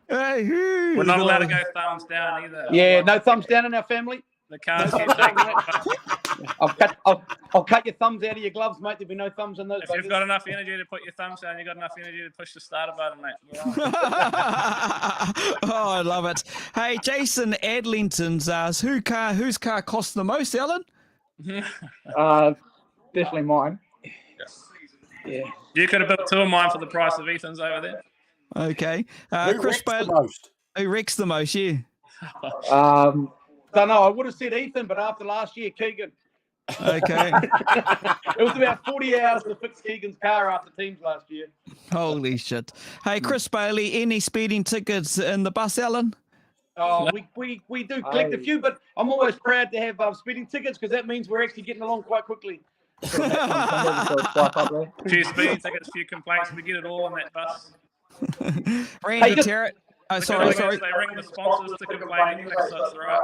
B: Hey,
I: we're not allowed to go thumbs down either.
H: Yeah, no thumbs down in our family.
I: The cards keep taking it.
H: I'll cut your thumbs out of your gloves, mate. There'll be no thumbs in those.
I: If you've got enough energy to put your thumbs down, you've got enough energy to push the starter button, mate.
B: Oh, I love it. Hey, Jason Adlington's asked, whose car cost the most, Alan?
J: Definitely mine.
H: Yeah.
I: You could have built 2 of mine for the price of Ethan's over there.
B: Okay.
C: Who wrecks the most?
B: Who wrecks the most, yeah?
H: Don't know. I would have said Ethan, but after last year, Keegan.
B: Okay.
H: It was about 40 hours to fix Keegan's car after teams last year.
B: Holy shit. Hey, Chris Bailey, any speeding tickets in the bus, Alan?
H: Oh, we do collect a few, but I'm always proud to have speeding tickets, because that means we're actually getting along quite quickly.
I: Few speeding tickets, few complaints. We get it all on that bus.
B: Randy Tarrant. Oh, sorry.
I: They ring the sponsors to complain anyway, so it's all right.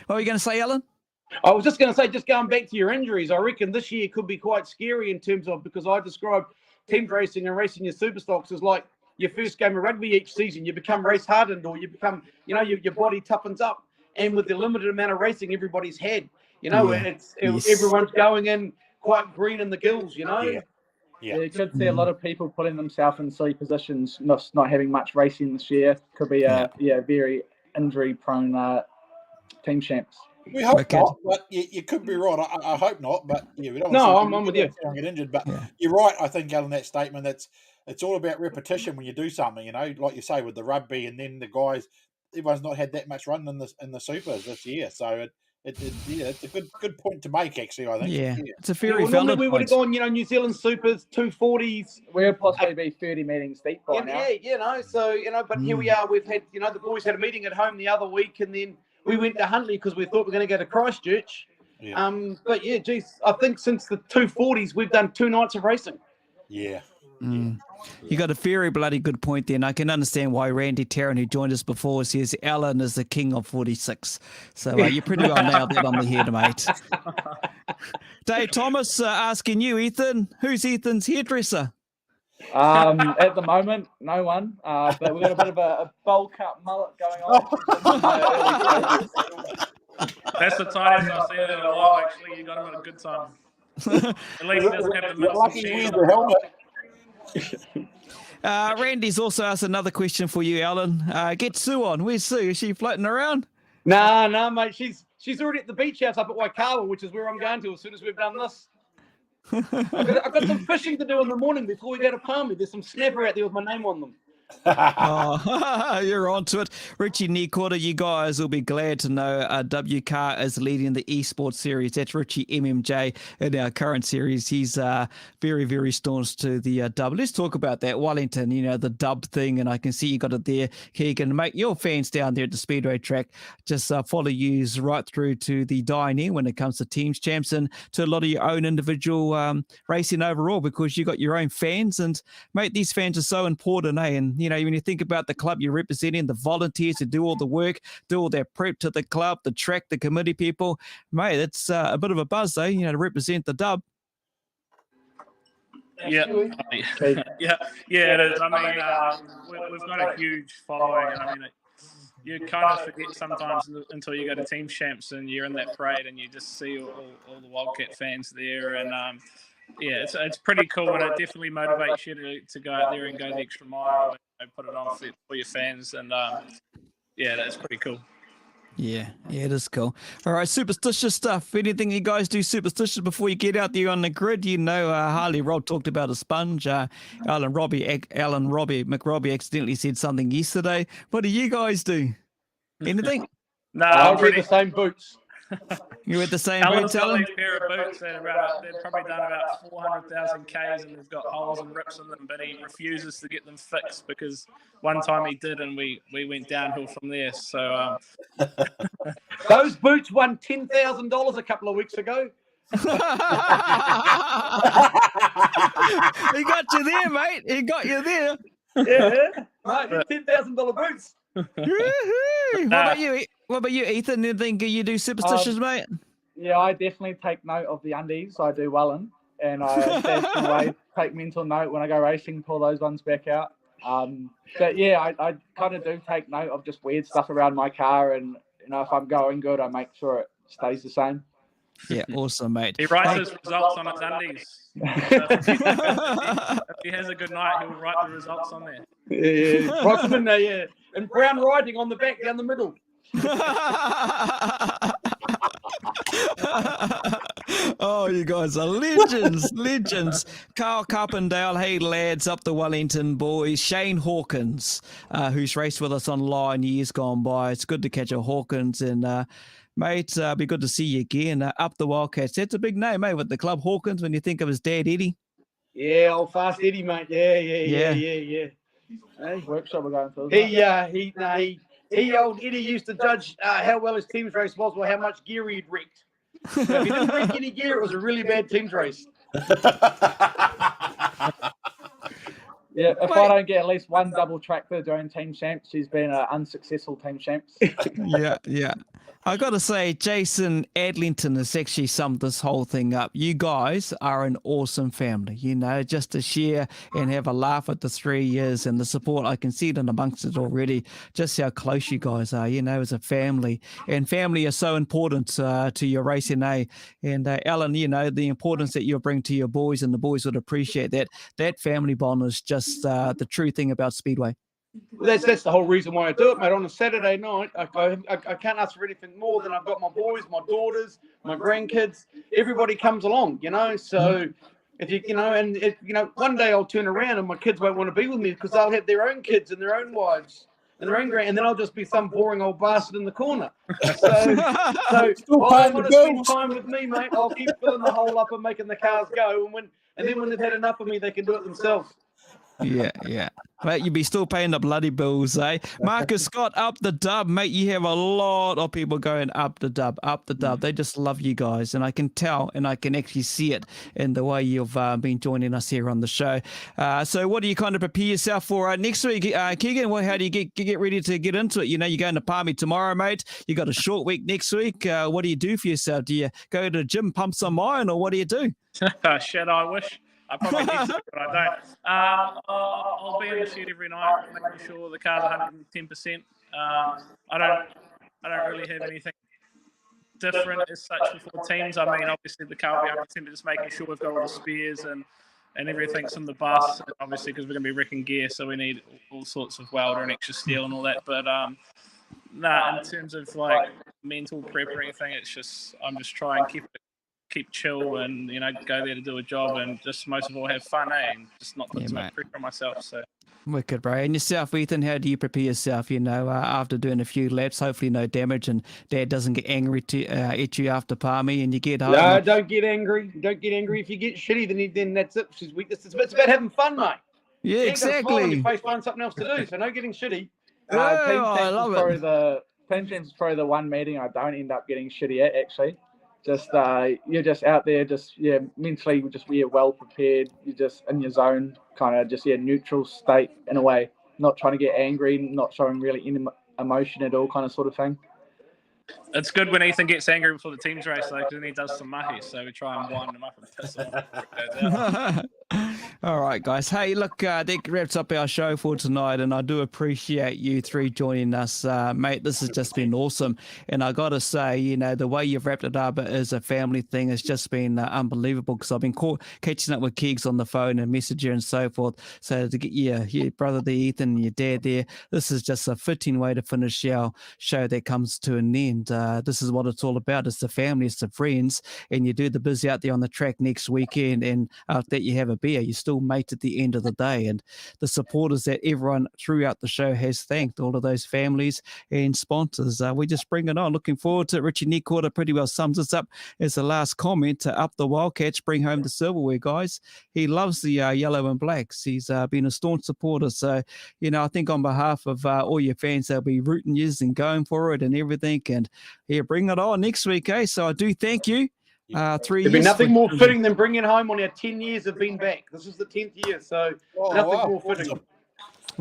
B: What were you going to say, Alan?
H: I was just going to say, just going back to your injuries, I reckon this year could be quite scary in terms of, because I describe teams racing and racing your super stocks as like your first game of rugby each season. You become race hardened, or you become, your body toughens up. And with the limited amount of racing everybody's had, everyone's going in quite green in the gills,
J: Yeah, you could see a lot of people putting themselves in silly positions, not having much racing this year. Could be very injury-prone team champs.
C: We hope not, but you could be right. I hope not, but we don't.
H: I'm with you.
C: Get injured, but you're right. I think, Alan, that statement. It's all about repetition when you do something. Like you say with the rugby, and then the guys. Everyone's not had that much run in the supers this year, so it's a good point to make. Actually, I think.
B: Yeah, it's a very valid point.
H: We would have gone, New Zealand supers 240s.
J: We'll possibly be 30 meetings deep by now.
H: Yeah, so but here we are. We've had, the boys had a meeting at home the other week, and then we went to Huntley because we thought we were going to go to Christchurch. Yeah. But yeah, geez, I think since the 240s we've done 2 nights of racing.
C: Yeah.
B: You got a very bloody good point there, and I can understand why Randy Tarrant, who joined us before, says Alan is the king of 46. So you pretty well nailed that on the head, mate. Dave Thomas asking you, Ethan, who's Ethan's hairdresser?
J: At the moment, no one. But we've got a bit of a bowl cut mullet going on.
I: That's the tightest I've seen it in a while. Actually, you got him at a good time. At least he doesn't have the
C: lucky he wears the helmet.
B: Randy's also asked another question for you, Alan. Get Sue on. Where's Sue? Is she floating around?
H: Nah, mate. She's already at the beach house up at Waikawa, which is where I'm going to as soon as we've done this. I've got some fishing to do in the morning before we go to Palmy. There's some snapper out there with my name on them.
B: Oh, you're onto it. Richie Nikota, you guys will be glad to know WK is leading the esports series. That's Richie MMJ in our current series. He's very, very staunch to the dub. Let's talk about that. Wellington, the dub thing, and I can see you got it there, Keegan. Mate, your fans down there at the Speedway track just follow you right through to the dying end when it comes to teams champs and to a lot of your own individual racing overall, because you got your own fans. And, mate, these fans are so important, eh? And, when you think about the club you're representing, the volunteers who do all the work, do all their prep to the club, the track, the committee people, mate, it's a bit of a buzz, eh? To represent the dub.
I: Yeah, yeah, it is. I mean, we've got a huge following, and I mean, you kind of forget sometimes until you go to team champs and you're in that parade and you just see all the Wildcat fans there, and yeah, it's pretty cool, and it definitely motivates you to go out there and go the extra mile and put it on for your fans, and yeah, that's pretty cool.
B: Yeah, it is cool. All right, superstitious stuff. Anything you guys do superstitious before you get out there on the grid? Harley Rob talked about a sponge. Alan McRobbie accidentally said something yesterday. What do you guys do? Anything?
I: No,
H: I'll wear the same boots.
B: You with the same
I: Alan's
B: boots,
I: got
B: Alan?
I: these pair of boots that they've probably done about 400,000 Ks and they've got holes and rips in them, but he refuses to get them fixed because one time he did and we went downhill from there. So
H: those boots won $10,000 a couple of weeks ago.
B: He got you there, mate. He got you there.
H: Yeah, mate, $10,000 boots.
B: What about you, Ethan? Anything you do superstitious, mate?
J: Yeah, I definitely take note of the undies. I do well in, and I definitely take mental note when I go racing, pull those ones back out. But yeah, I kind of do take note of just weird stuff around my car, and if I'm going good, I make sure it stays the same.
B: Yeah, awesome, mate.
I: he writes his results on his undies. If he has a good night, he'll write the results on there.
H: Yeah, write them in there, yeah. And brown writing on the back down the middle.
B: Oh, you guys are legends. Carl Carpendale, hey lads, up the Wellington boys. Shane Hawkins, who's raced with us online years gone by. It's good to catch a Hawkins, and mate, be good to see you again. Up the Wildcats. That's a big name, mate, with the club Hawkins when you think of his dad, Eddie.
H: Yeah, old fast Eddie, mate. Yeah.
J: Hey, workshop we're going through.
H: Old Eddie used to judge how well his team's race was or how much gear he'd wrecked. So if he didn't wreck any gear, it was a really bad team's race.
J: Yeah, if I don't get at least one double tractor during team champs, she's been an unsuccessful team champs.
B: Yeah. I got to say, Jason Adlington has actually summed this whole thing up. You guys are an awesome family, just to share and have a laugh at the 3 years and the support. I can see it in amongst it already, just how close you guys are, as a family. And family is so important to your racing, eh? And Alan, the importance that you bring to your boys, and the boys would appreciate that. That family bond is just the true thing about Speedway.
H: That's the whole reason why I do it, mate. On a Saturday night, I can't ask for anything more than I've got my boys, my daughters, my grandkids. Everybody comes along, So if one day I'll turn around and my kids won't want to be with me because they'll have their own kids and their own wives and their own and then I'll just be some boring old bastard in the corner. So while they want to spend time with me, mate, I'll keep filling the hole up and making the cars go. And then when they've had enough of me, they can do it themselves.
B: Yeah. Mate, you'd be still paying the bloody bills, eh? Marcus Scott, up the dub. Mate, you have a lot of people going up the dub. They just love you guys, and I can tell, and I can actually see it in the way you've been joining us here on the show. So what do you kind of prepare yourself for next week? Keegan, how do you get ready to get into it? You're going to Palmy tomorrow, mate. You got a short week next week. What do you do for yourself? Do you go to the gym, pump some iron, or what do you do?
I: Shit, I wish. I probably need to, but I don't. I'll be in the shoot every night, making sure the car's 110%. I don't really have anything different as such before teams. I mean, obviously the car will be 100%, but just making sure we've got all the spares and and everything's in the bus, obviously, because we're going to be wrecking gear, so we need all sorts of welder and extra steel and all that. But in terms of like mental prep or anything, it's just I'm just trying to keep chill and go there to do a job and just most of all have fun, and just not put too much pressure on myself. So.
B: Wicked, bro. And yourself, Ethan, how do you prepare yourself, after doing a few laps, hopefully no damage, and Dad doesn't get angry at you after Palmy and you get home?
H: No, don't get angry. Don't get angry. If you get shitty, then that's it. It's about having fun, mate.
B: Yeah, exactly.
H: You ain't got to smile on your face, find something else to do, so no getting shitty.
B: I love it.
J: Team Champs is probably the one meeting I don't end up getting shitty at, actually. Just you're just out there, mentally, well prepared. You're just in your zone, kind of neutral state in a way. Not trying to get angry, not showing really any emotion at all, kind of sort of thing.
I: It's good when Ethan gets angry before the team's race, though, because then he does some mahi. So we try and wind him up and piss him off.
B: All right, guys. Hey, look, that wraps up our show for tonight, and I do appreciate you three joining us, mate. This has just been awesome, and I got to say, the way you've wrapped it up as a family thing has just been unbelievable. Because I've been catching up with Keegs on the phone and Messenger and so forth. So to get your brother there, Ethan, and your dad there, this is just a fitting way to finish our show that comes to an end. This is what it's all about. It's the family, it's the friends, and you do the busy out there on the track next weekend, and after that you have a beer. You still mate at the end of the day, and the supporters that everyone throughout the show has thanked, all of those families and sponsors. We just bring it on. Looking forward to it. Richie Nickwater pretty well sums us up as the last comment. Up the Wildcats, bring home the silverware, guys. He loves the yellow and blacks. He's been a staunch supporter, so I think on behalf of all your fans, they'll be rooting you and going for it and everything, and bring it on next week, So I do thank you. 3 years.
H: There'd be nothing more fitting than bringing home on our 10 years of being back. This is the 10th year, so nothing more fitting.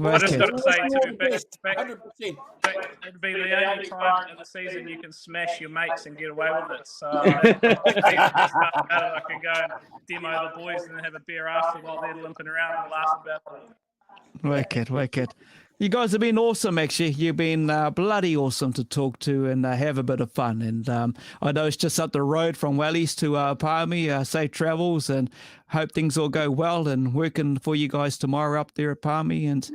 I: I just got to say, to be back,
C: 100%.
I: it'd be the only time in the season you can smash your mates and get away with it. So I can go and demo the boys and then have a beer after while they're limping around and laugh about it.
B: Wicked. You guys have been awesome, actually. You've been bloody awesome to talk to and have a bit of fun. And I know it's just up the road from Wellies to Palmy. Safe travels, and hope things all go well, and working for you guys tomorrow up there at Palmy. And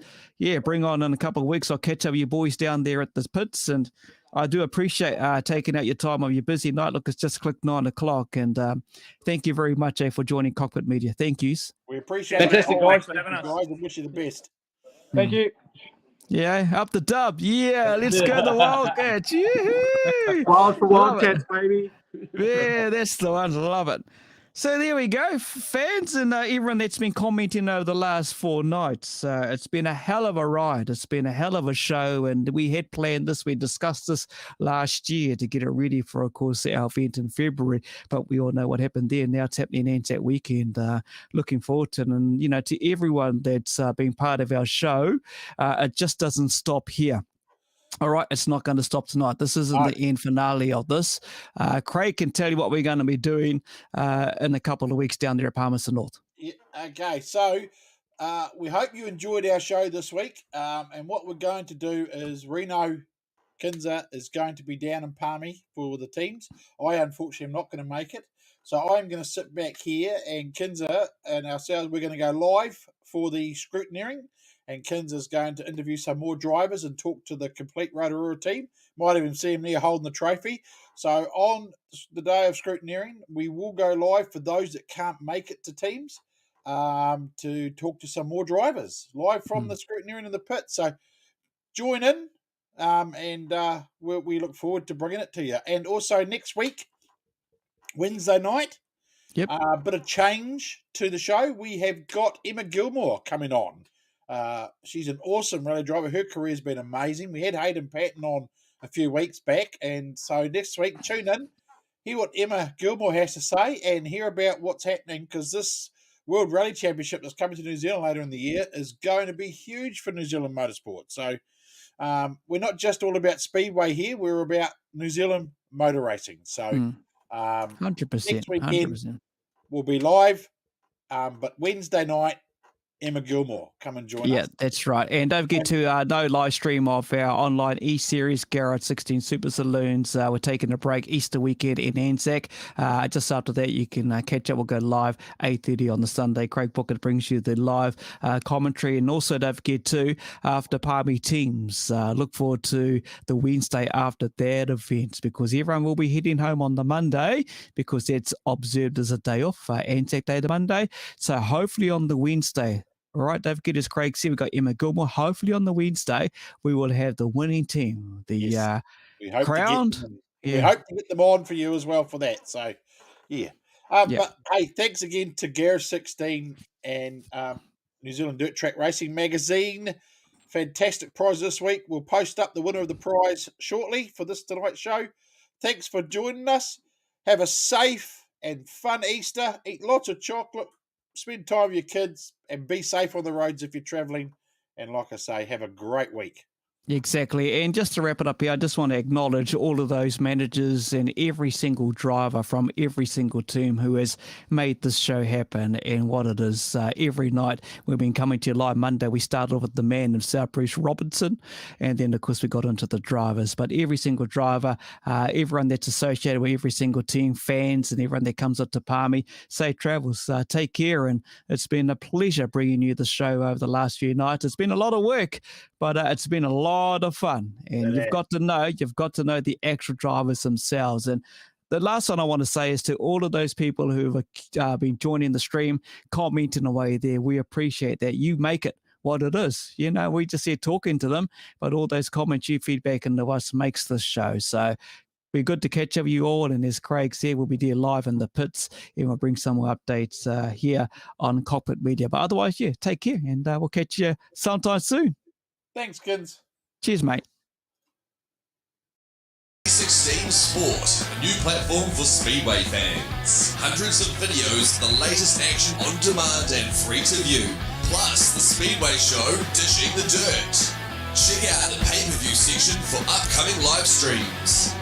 B: bring on in a couple of weeks. I'll catch up with you boys down there at the pits. And I do appreciate taking out your time on your busy night. Look, it's just clicked 9 o'clock. And thank you very much for joining Cockpit Media. Thank yous.
C: We appreciate it.
H: Fantastic, guys.
C: And wish you the best.
J: Thank you.
B: Yeah, up the dub. Yeah, let's go the Wildcats. Yoo-hoo!
J: Wild for Wildcats, baby.
B: Yeah, that's the one. Love it. So there we go, fans and everyone that's been commenting over the last 4 nights. It's been a hell of a ride. It's been a hell of a show, and we had planned this. We discussed this last year to get it ready for, of course, our event in February. But we all know what happened there. Now it's happening Anzac weekend. Looking forward to it. And, to everyone that's been part of our show, it just doesn't stop here. All right, it's not going to stop tonight. This isn't the end finale of this. Craig can tell you what we're going to be doing in a couple of weeks down there at Palmerston North.
C: Yeah, okay, so we hope you enjoyed our show this week. And what we're going to do is Reno Kinza is going to be down in Palmy for the teams. I, unfortunately, am not going to make it. So I'm going to sit back here, and Kinza and ourselves, we're going to go live for the scrutineering. And Kinza's going to interview some more drivers and talk to the complete Rotorua team. Might even see him there holding the trophy. So on the day of scrutineering, we will go live for those that can't make it to teams to talk to some more drivers live from the scrutineering in the pit. So join in, and we look forward to bringing it to you. And also next week, Wednesday night, a bit of change to the show. We have got Emma Gilmore coming on. She's an awesome rally driver. Her career's been amazing. We had Hayden Patton on a few weeks back, and so next week, tune in, hear what Emma Gilmore has to say, and hear about what's happening, because this World Rally Championship that's coming to New Zealand later in the year is going to be huge for New Zealand motorsport. So we're not just all about speedway here; we're about New Zealand motor racing. So
B: 100%.
C: next weekend
B: 100%.
C: we'll be live, but Wednesday night, Emma Gilmore. Come and join
B: Yeah,
C: us.
B: that's right. And don't forget to no live stream of our online E-Series Garrett 16 Super Saloons. We're taking a break Easter weekend in Anzac. Just after that, you can catch up. We'll go live 8:30 on the Sunday. Craig Booker brings you the live commentary. And also don't forget to, after Palmy teams, look forward to the Wednesday after that event, because everyone will be heading home on the Monday because it's observed as a day off, Anzac Day to Monday. So hopefully on the Wednesday, all right, don't forget, as Craig said, we've got Emma Gilmore. Hopefully on the Wednesday, we will have the winning team, the
C: we hope
B: crowned.
C: To get them, We hope to get them on for you as well for that. So, yeah. But, hey, thanks again to Garrett 16 and New Zealand Dirt Track Racing Magazine. Fantastic prize this week. We'll post up the winner of the prize shortly for this tonight's show. Thanks for joining us. Have a safe and fun Easter. Eat lots of chocolate. Spend time with your kids and be safe on the roads if you're travelling. And like I say, have a great week.
B: Exactly. And just to wrap it up here, I just want to acknowledge all of those managers and every single driver from every single team who has made this show happen and what it is. Every night we've been coming to you live. Monday, we started off with the man himself, Bruce Robinson, and then, of course, we got into the drivers. But every single driver, everyone that's associated with every single team, fans and everyone that comes up to Palmy, safe travels. Take care. And it's been a pleasure bringing you the show over the last few nights. It's been a lot of work, but it's been a lot of fun, and you've got to know the actual drivers themselves. And the last one I want to say is to all of those people who have been joining the stream, commenting away there. We appreciate that. You make it what it is. You know, we just here talking to them, but all those comments you feedback into us makes this show. So we're good to catch up with you all. And as Craig said, we'll be there live in the pits, and we'll bring some more updates here on Cockpit Media. But otherwise, yeah, take care, and we'll catch you sometime soon.
C: Thanks, kids.
B: Cheers, mate.
K: 16 Sport, a new platform for Speedway fans. Hundreds of videos, the latest action on demand and free to view. Plus, the Speedway show, Dishing the Dirt. Check out the pay-per-view section for upcoming live streams.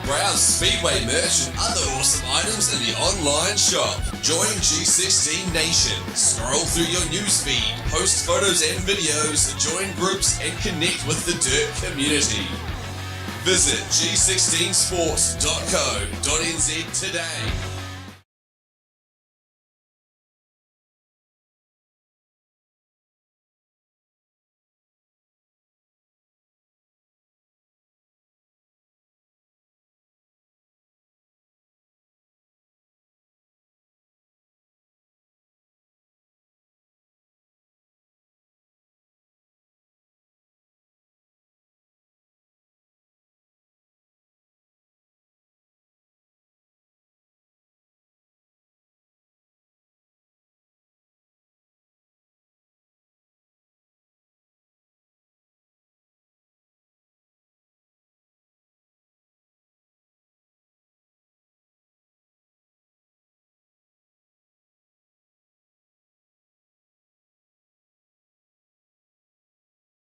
K: Browse Speedway merch and other awesome items in the online shop. Join G16 Nation. Scroll through your newsfeed, post photos and videos, join groups, and connect with the dirt community. Visit g16sports.co.nz today.